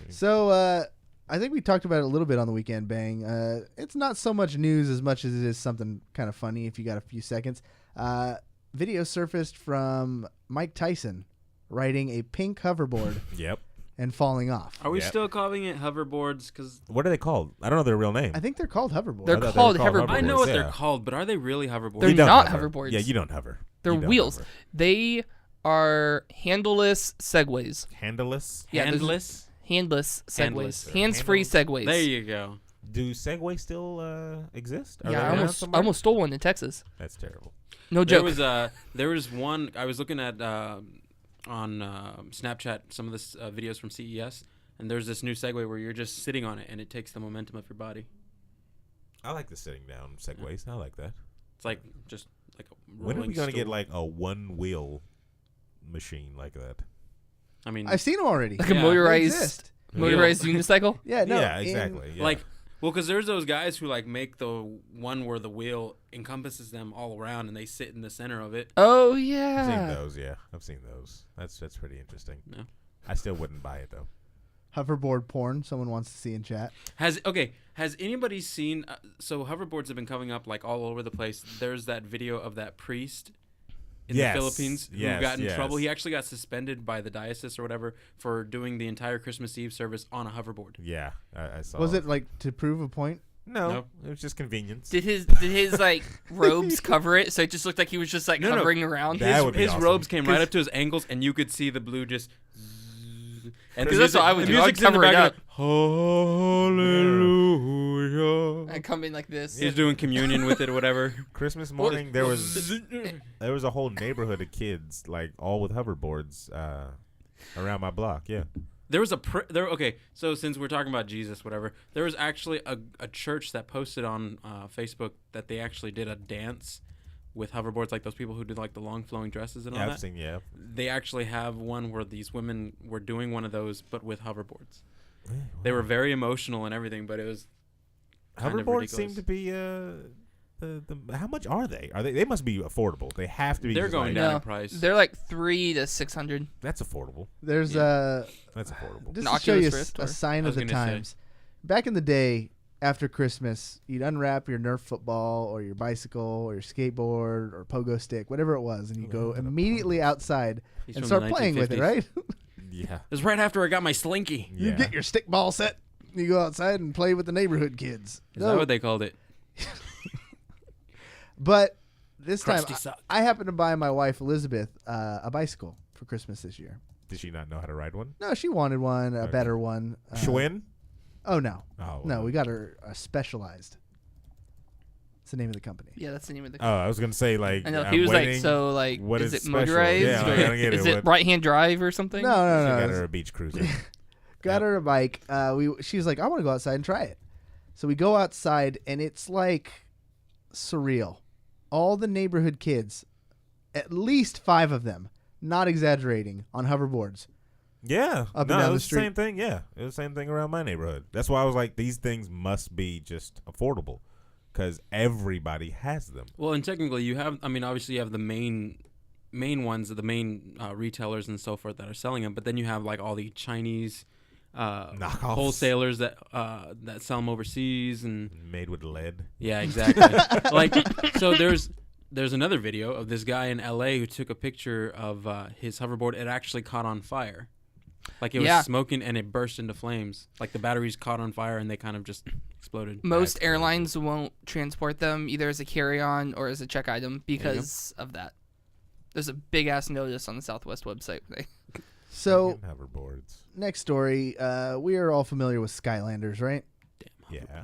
So I think we talked about it a little bit on the Weekend Bang. It's not so much news as much as it is something kind of funny if you got a few seconds. Video surfaced from Mike Tyson riding a pink hoverboard yep. and falling off. Are we Yep. still calling it hoverboards? Because What are they called? I don't know their real name. I think they're called hoverboards. They're I thought they called were called hoverboards. I know what yeah. they're called, but are they really hoverboards? They're You don't not hover. hoverboards. Yeah, you don't hover. They're You don't wheels. hover. They are handleless segways. Handleless. Yeah, there's- Handless? Handless segways. Handless. Hands-free segways. There you go. Do Segway still exist? Are Yeah, they I around almost, I somewhere? almost stole one in Texas. That's terrible. No There joke. was one. I was looking at on Snapchat some of this videos from CES, and there's this new Segway where you're just sitting on it and it takes the momentum of your body. I like the sitting down Segways. I like that. It's like just like a When are we rolling gonna get stool. like a one wheel machine like that? I mean, I've seen them already. like a Yeah. They motorized exist. unicycle. Yeah, no. yeah, exactly. Yeah. like, well, because there's those guys who like make the one where the wheel encompasses them all around and they sit in the center of it. Oh I've seen yeah. those. Yeah, I've seen those. That's pretty interesting. Yeah. I still wouldn't buy it though. Hoverboard porn. Someone wants to see in chat. Has anybody seen? So hoverboards have been coming up like all over the place. There's that video of that priest in Yes, the Philippines who yes, got in yes. trouble. He actually got suspended by the diocese or whatever for doing the entire Christmas Eve service on a hoverboard. Yeah, I saw. Was it like to prove a point? No, Nope. it was just convenience. Did his like robes cover it? So it just looked like he was just like No, no. hovering around. That would be His awesome. robes came right up to his ankles, and you could see the blue just. And Because that's what I would the do. I'd music's in the cover it background, up. Hallelujah. I come in like this. He's doing communion with it or whatever. Christmas morning, there was a whole neighborhood of kids, like all with hoverboards, around my block. Yeah. There was okay, so since we're talking about Jesus, whatever, there was actually a church that posted on Facebook that they actually did a dance with hoverboards, like those people who do like the long flowing dresses and all Yeah, that. I've seen. Yeah. They actually have one where these women were doing one of those, but with hoverboards. They were very emotional and everything, but it was kind of Hoverboards seem ridiculous. to be how much are they? They must be affordable. They have to be. They're just going like- down No, in price. they're like 300 to 600. That's affordable. There's That's affordable. just An to show you Oculus Rift, a or- sign I of was the gonna say. times. Back in the day, after Christmas, you'd unwrap your Nerf football or your bicycle or your skateboard or pogo stick, whatever it was, and you go What a immediately outside He's and from the start playing with it, 1950s. right? Yeah. It was right after I got my slinky. You Yeah. get your stick ball set. You go outside and play with the neighborhood kids. Is that what they called it? But this time, Krusty sucked. I happened to buy my wife Elizabeth a bicycle for Christmas this year. Did she not know how to ride one? No, she wanted one, a better one. Schwinn? Oh no, Oh, no, we got her Specialized. It's the name of the company. Yeah, that's the name of the. Oh, I was gonna say like. I know I'm he was waiting. like, so like, What is is it special? motorized? Yeah, or I don't get is it. it right-hand drive or something? No, She no, got no. her a beach cruiser. Got her a bike. She was like, I want to go outside and try it. So we go outside, and it's like surreal. All the neighborhood kids, at least 5 of them, not exaggerating, on hoverboards. Yeah, Up and no, down it the was street. the same thing. Yeah, it was the same thing around my neighborhood. That's why I was like, these things must be just affordable, because everybody has them. Well, and technically, you have. I mean, obviously, you have the main ones, the main retailers and so forth that are selling them. But then you have like all the Chinese Knockoffs. wholesalers that sell them overseas, and Made with lead. yeah, exactly. Like, so there's another video of this guy in L.A. who took a picture of his hoverboard. It actually caught on fire. Like it was smoking and it burst into flames. Like the batteries caught on fire and they kind of just exploded. Most airlines won't transport them either as a carry-on or as a check item because of that. There's a big ass notice on the Southwest website. So Hoverboards. next story, we are all familiar with Skylanders, right? Yeah.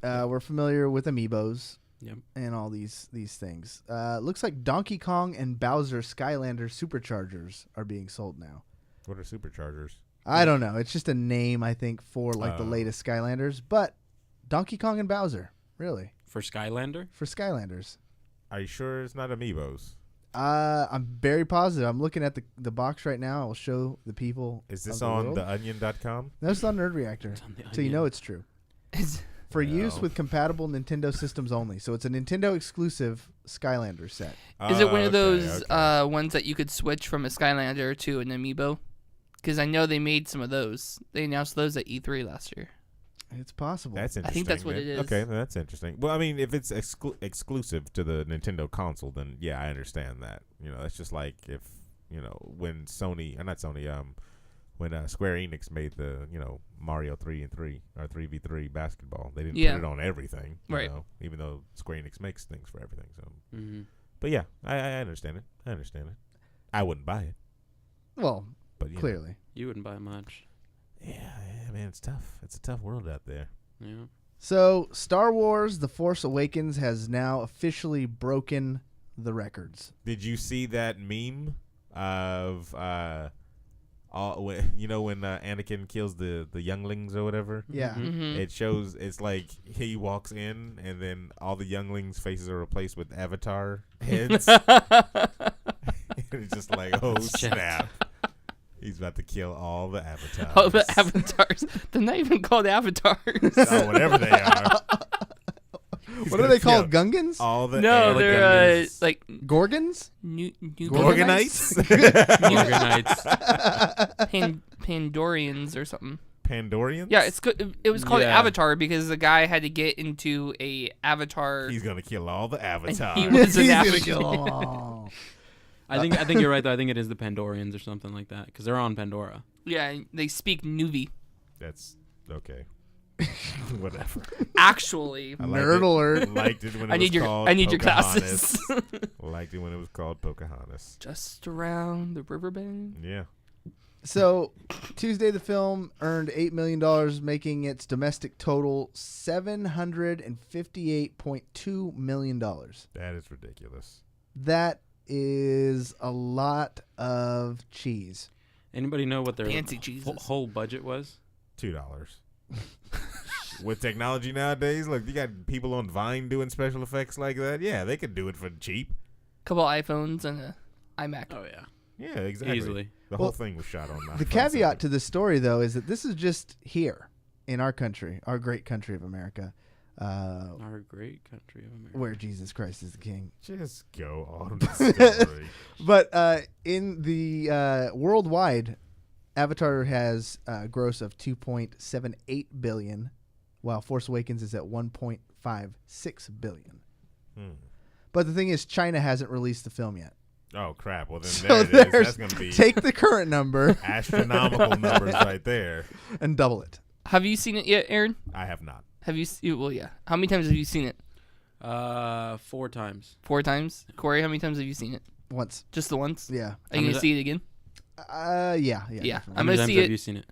Yeah. We're familiar with Amiibos. Yep. And all these things. Looks like Donkey Kong and Bowser Skylander superchargers are being sold now. What are superchargers? I don't know. It's just a name, I think, for like the latest Skylanders. But Donkey Kong and Bowser, really, For Skylander? for Skylanders. Are you sure it's not Amiibos? I'm very positive. I'm looking at the box right now. I'll show the people. Is this of the on world. theonion.com? No, it's on Nerd Reactor. on The So you Onion. know it's true. For use No. with compatible Nintendo systems only. So it's a Nintendo exclusive Skylander set. Is it one of Okay, those okay. ones that you could switch from a Skylander to an Amiibo? Because I know they made some of those. They announced those at E3 last year. It's possible. That's I interesting. think that's what man. it is. Okay, that's interesting. Well, I mean, if it's exclusive to the Nintendo console, then yeah, I understand that. You know, that's just like if when when Square Enix made the Mario 3-3 or 3v3 basketball, they didn't Yeah. put it on everything, Right. Even though Square Enix makes things for everything. So, Mm-hmm. but yeah, I understand it. I wouldn't buy it, well, but you know. clearly. You wouldn't buy much. Yeah, man, it's tough. It's a tough world out there. Yeah. So Star Wars The Force Awakens has now officially broken the records. Did you see that meme of when Anakin kills the younglings or whatever? Yeah. Mhm. Mm-hmm. It shows it's like he walks in and then all the younglings' faces are replaced with Avatar heads. It's just like, oh snap. He's about to kill all the avatars. Oh, the avatars. They're not even called avatars. Oh, whatever they are. He's What are gonna they called? kill Gungans? All the No, they're aliens. like Gorgons? Gorgonites? Organites. Pandorians or something. Pandorians? Yeah, it's good. It was called Yeah. Avatar because the guy had to get into a avatar. He's gonna kill all the avatars. he was an He's gonna avatar. kill them all. I think you're right though. I think it is the Pandorians or something like that because they're on Pandora. Yeah, they speak Nuvi. That's okay. Whatever. Actually, I liked Nerd it. alert. Liked it when it I was need your called I need your Pocahontas. glasses. Liked it when it was called Pocahontas. Just around the riverbed. Yeah. So Tuesday the film earned $8 million, making its domestic total $758.2 million. That is ridiculous. That is a lot of cheese. Anybody know what their Fancy cheeses. whole budget was? $2. With technology nowadays, look, you got people on Vine doing special effects like that. Yeah, they could do it for cheap. Couple iPhones and a iMac. Oh yeah, Yeah, exactly. easily. The Well, whole thing was shot on that. The caveat to this story, though, is that this is just here in our country, our great country of America, Our great country of America. where Jesus Christ is the king. Just go on the story. But in the worldwide, Avatar has a gross of $2.78 billion, while Force Awakens is at $1.56 billion. But the thing is, China hasn't released the film yet. Oh, crap. Well, then So there it is. there's That's going to be take the current number astronomical numbers right there. and double it. Have you seen it yet, Aaron? I have not. Have you? Well, yeah. How many times have you seen it? 4 times. 4 times. Corey, how many times have you seen it? Once. Just the once? Yeah. Are you going to see it again? Yeah. Yeah. definitely. I'm How going many to times see have you it seen it?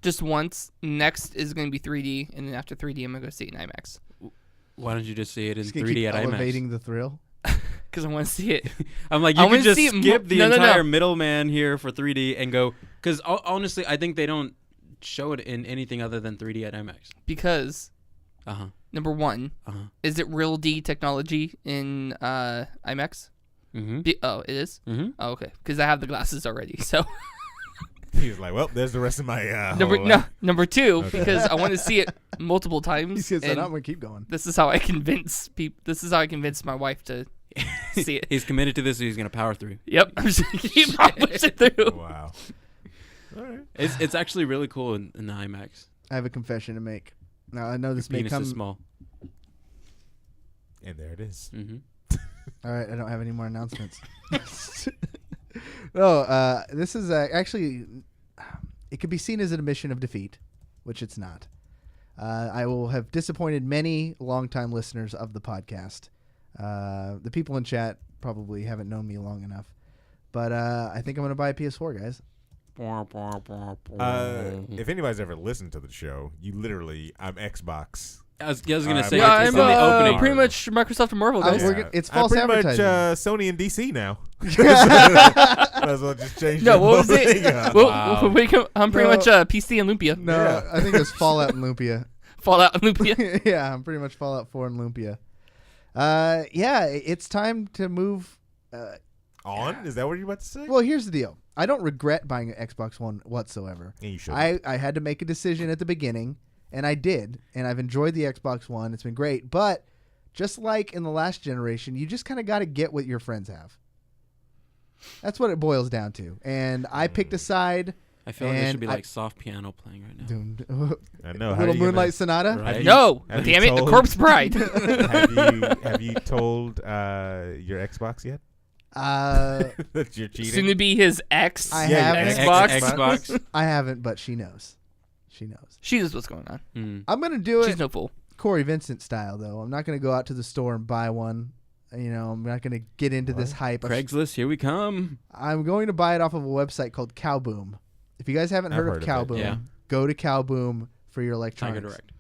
just once. Next is going to be 3D, and then after 3D, I'm going to go see it in IMAX. Why don't you just see it in Just gonna 3D keep at elevating IMAX? the thrill. Because I want to see it. I'm like, I you wanna could just see it skip the no. entire middleman here for 3D and go. Because honestly, I think they don't show it in anything other than 3D at IMAX. Because, Uh-huh. number one, Uh-huh. is it real D technology in IMAX? Mm-hmm. Oh, it is? Mm-hmm. Oh, okay. Because I have the glasses already. So He was like, well, there's the rest of my number two, Okay. because I want to see it multiple He times. says, and I'm going to keep going. this is how I convince people. This is how I convince my wife to see it. He's committed to this, so he's gonna power through. Yep. I'm just gonna keep pushing through. Wow. All right. It's actually really cool in the IMAX. I have a confession to make. Now, I know this may Penis come. is small. And there it is. Mm-hmm. All right, I don't have any more announcements. No, this is actually, it could be seen as an admission of defeat, which it's not. I will have disappointed many longtime listeners of the podcast. The people in chat probably haven't known me long enough. But I think I'm going to buy a PS4, guys. If anybody's ever listened to the show, I'm Xbox. I was gonna say Yeah, it's I'm in the opening. pretty much Microsoft and Marvel, guys. It's false I'm pretty advertising. much Sony and DC now. Might as well just change No, the what was whole it? thing up. Well, I'm pretty No. much PC and Lumpia. No, Yeah. I think it's Fallout and Lumpia. Fallout and Lumpia. Yeah, I'm pretty much Fallout 4 and Lumpia. Yeah, it's time to move. On? Is that what you're about to say? Well, here's the deal. I don't regret buying an Xbox One whatsoever. Yeah, you should. I had to make a decision at the beginning, and I did, and I've enjoyed the Xbox One. It's been great, but just like in the last generation, you just kind of got to get what your friends have. That's what it boils down to. And I picked a side. I feel like there should and be like soft piano playing right now. I know. How Little are you Moonlight Sonata. Right. No, have you damn it, the told- Corpse Bride. have you told your Xbox yet that you're cheating? Soon to be his ex. I Yeah, have your Xbox. Xbox. I haven't, but she knows. She knows. She knows what's going on. Mm. I'm gonna do She's it no fool. Cory Vincent style, though. I'm not gonna go out to the store and buy one. You know, I'm not gonna get into this hype. Craigslist, here we come. I'm going to buy it off of a website called Cowboom. If you guys haven't I've heard heard of of it, Cowboom, yeah. go to Cowboom for your Tiger electronics. Direct.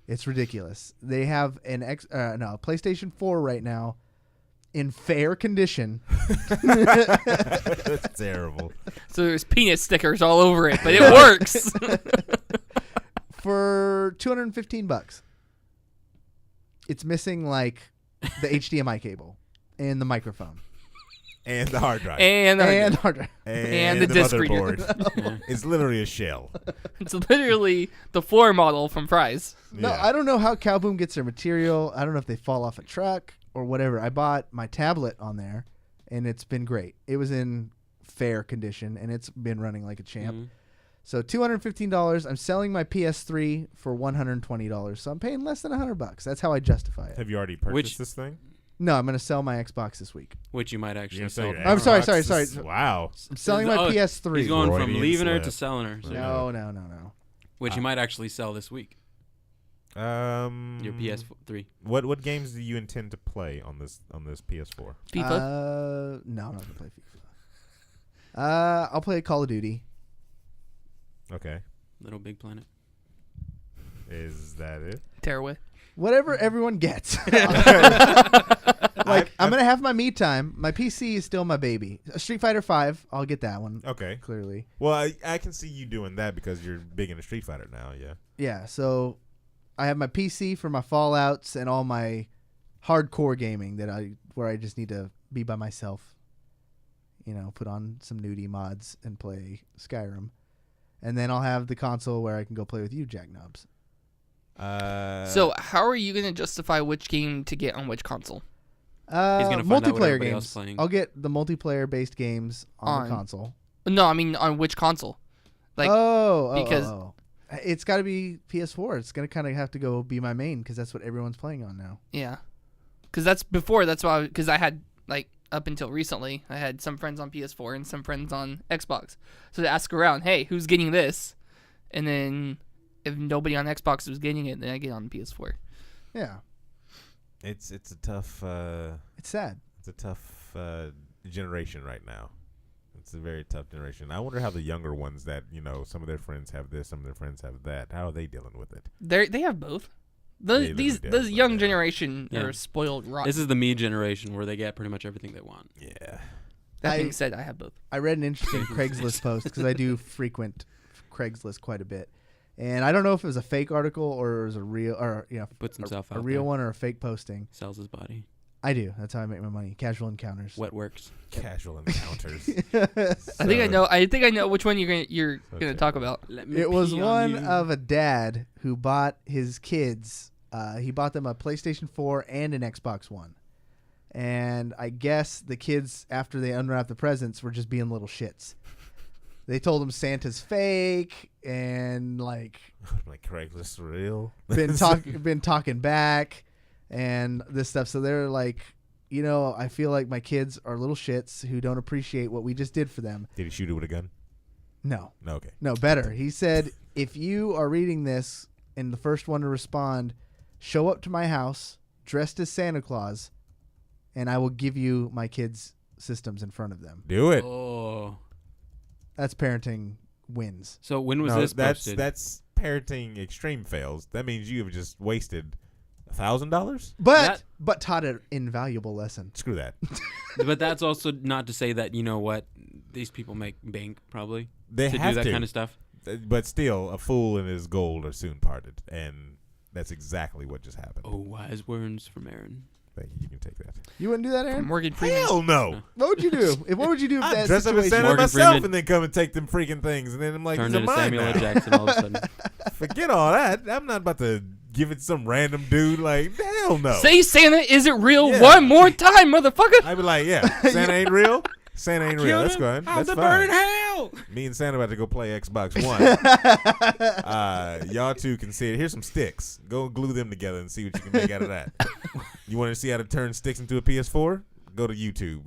It's ridiculous. They have a PlayStation 4 right now in fair condition. That's terrible. So there's penis stickers all over it, but it works. For $215. It's missing like the HDMI cable and the microphone And the hard drive. and hard drive. And the disc reader. motherboard. It's literally a shell. it's literally the floor model from Fry's. No, Yeah. I don't know how Cowboom gets their material. I don't know if they fall off a truck or whatever. I bought my tablet on there, and it's been great. It was in fair condition, and it's been running like a champ. Mhm. So $215. I'm selling my PS3 for $120. So I'm paying less than $100. That's how I justify it. Have you already purchased Which- this thing? No, I'm going to sell my Xbox this week. Which you might You're actually gonna sell sell. your I'm sorry, Xbox? sorry. This is- Wow. I'm selling my Oh, PS3. He's going from Freudian leaving her to slip. selling her. So No. which you might actually sell this week. Your Your PS3. What games do you intend to play on this PS4? FIFA. No, I'm not going to play FIFA. I'll play Call of Duty. Okay. Little Big Planet. Is that it? Tearaway. Whatever everyone gets. I'm gonna have my me time. My PC is still my baby. Street Fighter 5, I'll get that one. Okay. Clearly, Well, I can see you doing that because you're big into Street Fighter now. Yeah. yeah. So I have my PC for my Fallouts and all my hardcore gaming where I just need to be by myself. You know, put on some nudie mods and play Skyrim, and then I'll have the console where I can go play with you, Jackknobs. So how are you going to justify which game to get on which console? gonna find out what Multiplayer everybody else games. playing. I'll get the multiplayer based games on the On- console. No, I mean on which console? Like, because- it's got to be PS4. It's gonna kind of have to go be my main because that's what everyone's playing on now. yeah. Because because I had, like, up until recently, I had some friends on PS4 and some friends on Xbox. So to ask around, hey, who's getting this? And then if nobody on Xbox was getting it, then I get on PS4. Yeah. It's a tough. It's sad. It's a tough generation right now. It's a very tough generation. I wonder how the younger ones that some of their friends have this, some of their friends have that. How are they dealing with it? They have both. These young generation are spoiled rotten. This is the me generation where they get pretty much everything they want. Yeah. That being said, I have both. I read an interesting Craigslist post because I do frequent Craigslist quite a bit, and I don't know if it was a fake article or it was a real, or Puts himself out a real there. one or a fake posting. Sells his body. I do. That's how I make my money. Casual encounters. Wet works. Casual encounters. I think I know which one you're gonna talk about. It was one of a dad who bought his kids. He bought them a PlayStation 4 and an Xbox One. And I guess the kids, after they unwrapped the presents, were just being little shits. They told him Santa's fake and like Craigslist real. been talking back and this stuff. So they're like, I feel like my kids are little shits who don't appreciate what we just did for them. Did he shoot it with a gun? No. Okay. No, better. He said, if you are reading this and the first one to respond, show up to my house dressed as Santa Claus, and I will give you my kids' systems in front of them. Do it. Oh. That's parenting wins. So when was this posted? That's parenting extreme fails. That means you have just wasted $1,000. But taught an invaluable lesson. Screw that. But that's also not to say that, these people make bank probably. They to have do that kind of stuff. But still, a fool and his gold are soon parted, and that's exactly what just happened. Oh, wise words from Aaron. Thank you. You can take that. You wouldn't do that, Aaron? Morgan Freeman. Hell no. What would you do? What would you do if I'd that dress up as situation? Santa Morgan myself Freeman and then come and take them freaking things, and then I'm like, Turned these are into mine Samuel L. now. Jackson all of a sudden. Forget all that. I'm not about to give it to some random dude. Like, hell no. Say Santa isn't real Yeah. one more time, motherfucker. I'd be like, yeah, Santa ain't real. Santa ain't real. That's good. How's That's the fine. burn in hell? Me and Santa about to go play Xbox One. Y'all two can see it. Here's some sticks. Go glue them together and see what you can make out of that. You want to see how to turn sticks into a PS4? Go to YouTube.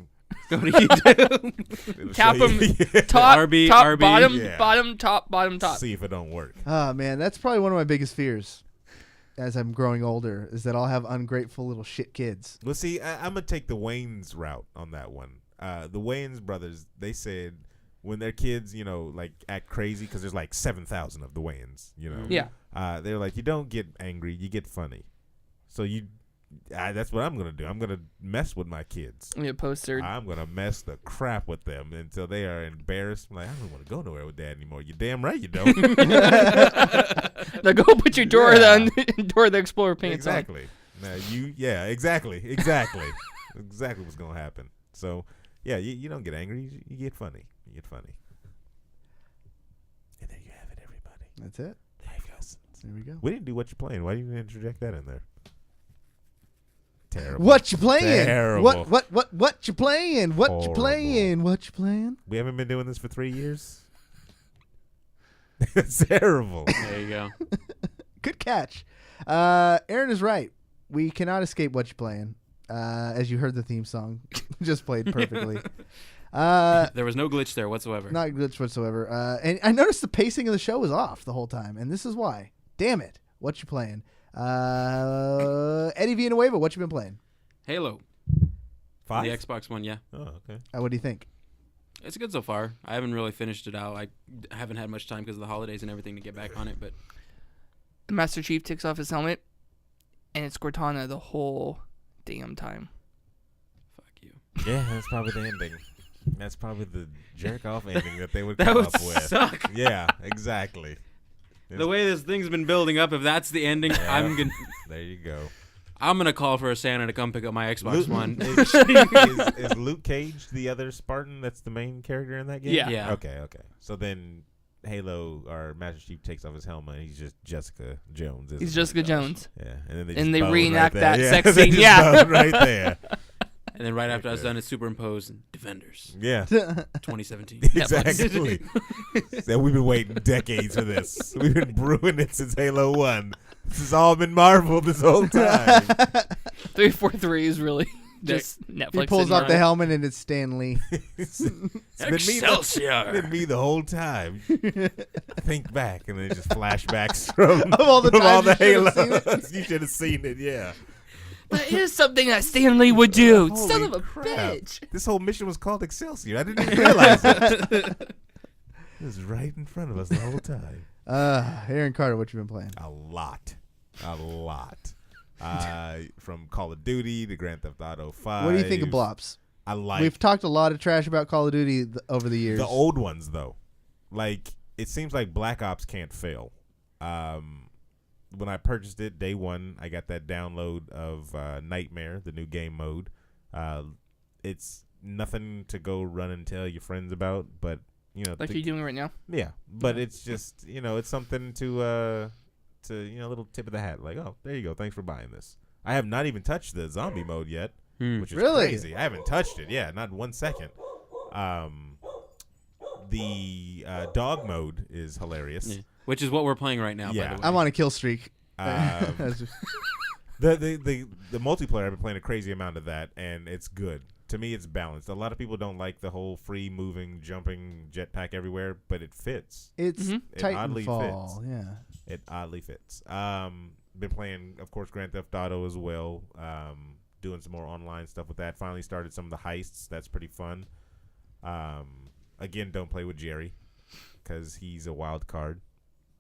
Go to YouTube. It'll Tap show you. them top, RB, top, RB. bottom, Yeah. bottom, top, bottom, top. See if it don't work. Oh, man, that's probably one of my biggest fears as I'm growing older is that I'll have ungrateful little shit kids. Well, see, I'm going to take the Wayans route on that one. The Wayans brothers, they said when their kids, act crazy, because there's like 7,000 of the Wayans, Yeah. They're like, you don't get angry, you get funny. So that's what I'm going to do. I'm going to mess with my kids. Yeah, poster. I'm going to mess the crap with them until they are embarrassed. I'm like, I don't want to go nowhere with Dad anymore. You're damn right you don't. Now go put your door Dora the Explorer pants on. Exactly. Now exactly. Exactly what's going to happen. So, yeah, you don't get angry. You get funny. You get funny. And there you have it, everybody. That's it. There you go. There we go. We didn't do what you're playing. Why didn't you interject that in there? Terrible. What you playing? Terrible. What you playing? What you Horrible. playing? What you playing? We haven't been doing this for 3 years. It's terrible. There you go. Good catch. Aaron is right. We cannot escape what you playing. As you heard the theme song just played perfectly. There was no glitch there whatsoever. Not glitch whatsoever. And I noticed the pacing of the show was off the whole time, and this is why. Damn it. What you playing? Eddie Villanueva, what you been playing? Halo. 5? The Xbox One, yeah. Oh, okay. What do you think? It's good so far. I haven't really finished it out. I haven't had much time because of the holidays and everything to get back on it, but Master Chief takes off his helmet, and it's Cortana the whole damn time. fuck you. Yeah, that's probably the ending. That's probably the jerk off ending that they would That come would up with. suck. Yeah, exactly. The way this thing's been building up, if that's the ending, Yeah. There you go. I'm gonna call for a Santa to come pick up my Xbox One. Is Luke Cage the other Spartan that's the main character in that game? Yeah. Yeah. Okay. So then Halo or Master Chief takes off his helmet and he's just Jessica Jones. isn't He's he? Jessica Jones. Yeah. And then they, And just they bone reenact right there. that Yeah, sex they scene, just yeah. bone right there. And then right after I was Okay. done, it's superimposed Defenders Yeah. 2017. Exactly. So we've been waiting decades for this. We've been brewing it since Halo 1. This has all been Marvel this whole time. 343 is really just Netflix. He pulls and off the helmet and it's Stan Lee. It's been Excelsior. me the whole time. Think back and then just flashbacks from Of all the from all times the you should've Halos. You should have seen it, yeah. That is something that Stanley would do. Holy Son of a crap. bitch. This whole mission was called Excelsior. I didn't even realize it. It was right in front of us the whole time. Aaron Carter, what you been playing? A lot. From Call of Duty to Grand Theft Auto 5. What do you think of Blops? I like We've talked a lot of trash about Call of Duty over the years. the old ones, though. Like, it seems like Black Ops can't fail. When I purchased it, day one, I got that download of Nightmare, the new game mode. It's nothing to go run and tell your friends about, but, you know. Like you're doing right now? Yeah, but it's just, it's something to a little tip of the hat. Like, oh, there you go. Thanks for buying this. I have not even touched the zombie mode yet, which is Really? crazy. I haven't touched it. Yeah, not 1 second. The dog mode is hilarious. Yeah. Which is what we're playing right now, by Yeah. the way. I'm on a kill streak. The multiplayer, I've been playing a crazy amount of that, and it's good. To me, it's balanced. A lot of people don't like the whole free moving, jumping jetpack everywhere, but it fits. It's It oddly Titanfall. fits. Yeah. It oddly fits. Been playing, of course, Grand Theft Auto as well. Doing some more online stuff with that. Finally started some of the heists. That's pretty fun. Again, don't play with Jerry because he's a wild card.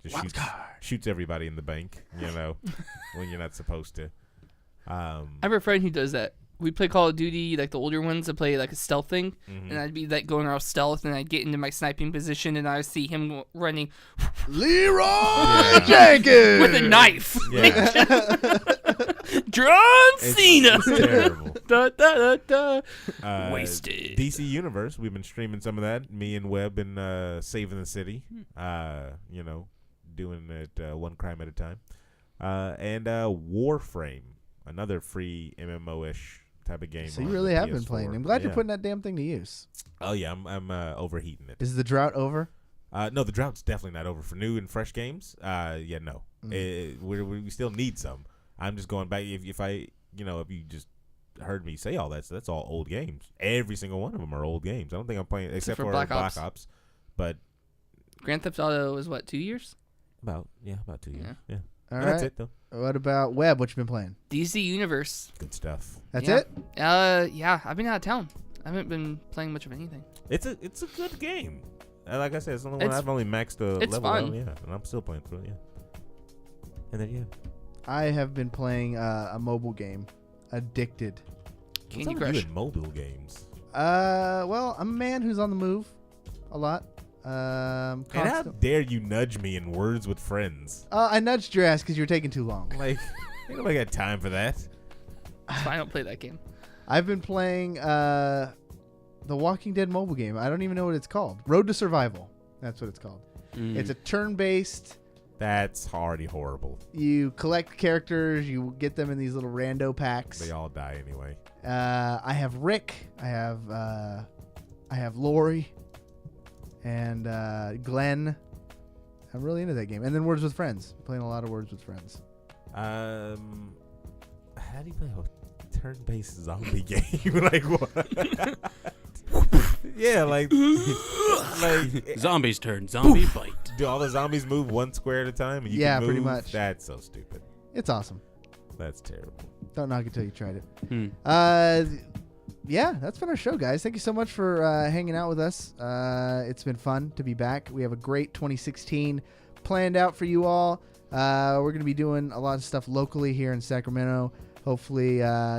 Just shoots everybody in the bank, when you're not supposed to. I have a friend who does that. We play Call of Duty, like the older ones, I play like a stealth thing, and I'd be like going around stealth, and I'd get into my sniping position, and I'd see him running Leroy Jenkins with a knife. Yeah. John Cena. It's terrible. Da, da, da, da. Wasted. DC Universe, we've been streaming some of that. Me and Webb and Saving the City. Doing it one crime at a time. And Warframe, another free MMO-ish type of game. So you on really the have been PS4. playing. I'm glad you're Yeah. putting that damn thing to use. Oh yeah, I'm overheating it. Is the drought over? No, the drought's definitely not over for new and fresh games. No, we still need some. I'm just going back. If you just heard me say all that, so that's all old games. Every single one of them are old games. I don't think I'm playing except for Black Ops. But Grand Theft Auto is what, 2 years? about 2 years. Yeah. All And right. That's it though. What about Webb? What you been playing? DC Universe. Good stuff. That's Yeah. it? Yeah, I've been out of town. I haven't been playing much of anything. It's a good game. Like I said, it's the only one It's- I've only maxed the it's level fun. out, yeah, and I'm still playing through it, yeah. And then I have been playing a mobile game, Addicted. Candy What's up with you Crush. in mobile games? Well, I'm a man who's on the move a lot. And how dare you nudge me in Words with Friends? I nudged your ass because you were taking too long. Like, ain't nobody got time for that. I don't play that game. I've been playing the Walking Dead mobile game. I don't even know what it's called. Road to Survival. That's what it's called. It's a turn-based. That's already horrible. You collect characters. You get them in these little rando packs. They all die anyway. I have Rick. I have Lori. And Glenn. I'm really into that game. And then Words with Friends. Playing a lot of Words with Friends. How do you play a turn-based zombie game? Like what? Yeah, like Zombies turn. Zombie bite. do all the zombies move one square at a time? And you Yeah, can pretty move? much. That's so stupid. It's awesome. That's terrible. Don't knock it till you tried it. Hmm. Yeah, that's been our show, guys. Thank you so much for hanging out with us. It's been fun to be back. We have a great 2016 planned out for you all. We're going to be doing a lot of stuff locally here in Sacramento. Hopefully,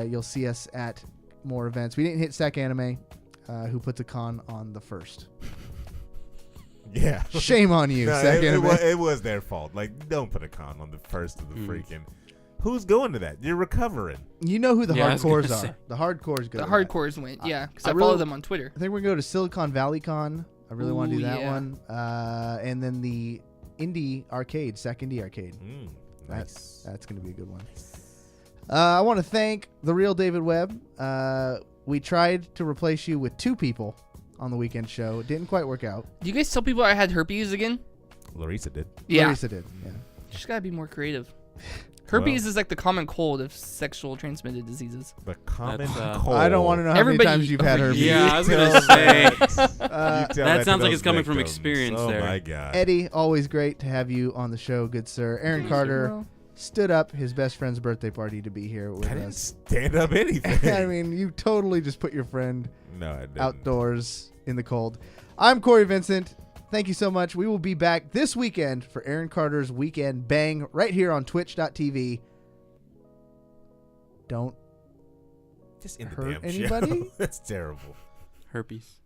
you'll see us at more events. We didn't hit Sac Anime, who puts a con on the 1st. Yeah. Shame on you, No, Sac Anime. it was their fault. Like, don't put a con on the first of the freaking. Who's going to that? You're recovering. You know who the Yeah, I was hardcores gonna are. say. The hardcores go The to that. hardcores went, yeah, because I I follow really- them on Twitter. I think we're going to go to Silicon Valley Con. I really want to do Ooh, that yeah. one. And then the Indie Arcade, Sac Indie Arcade. Nice. That's going to be a good one. I want to thank the real David Webb. We tried to replace you with 2 people on the weekend show. It didn't quite work out. Do you guys tell people I had herpes again? Larissa did. Yeah. Larissa did. Yeah. Just gotta be more creative. Herpes is like the common cold of sexual transmitted diseases. The common That's, cold. I don't want to know how Everybody- many times you've had herpes. Yeah, I was gonna say. That sounds like it's coming from experience oh there. my god. Eddie, always great to have you on the show, good sir. Aaron Carter, stood up his best friend's birthday party to be here with I didn't us. stand up anything. I mean, you totally just put your friend no, I didn't. outdoors in the cold. I'm Cory Vincent. Thank you so much. We will be back this weekend for Aaron Carter's Weekend Bang right here on twitch.tv. Don't Just in the hurt damn anybody? show. That's terrible. Herpes.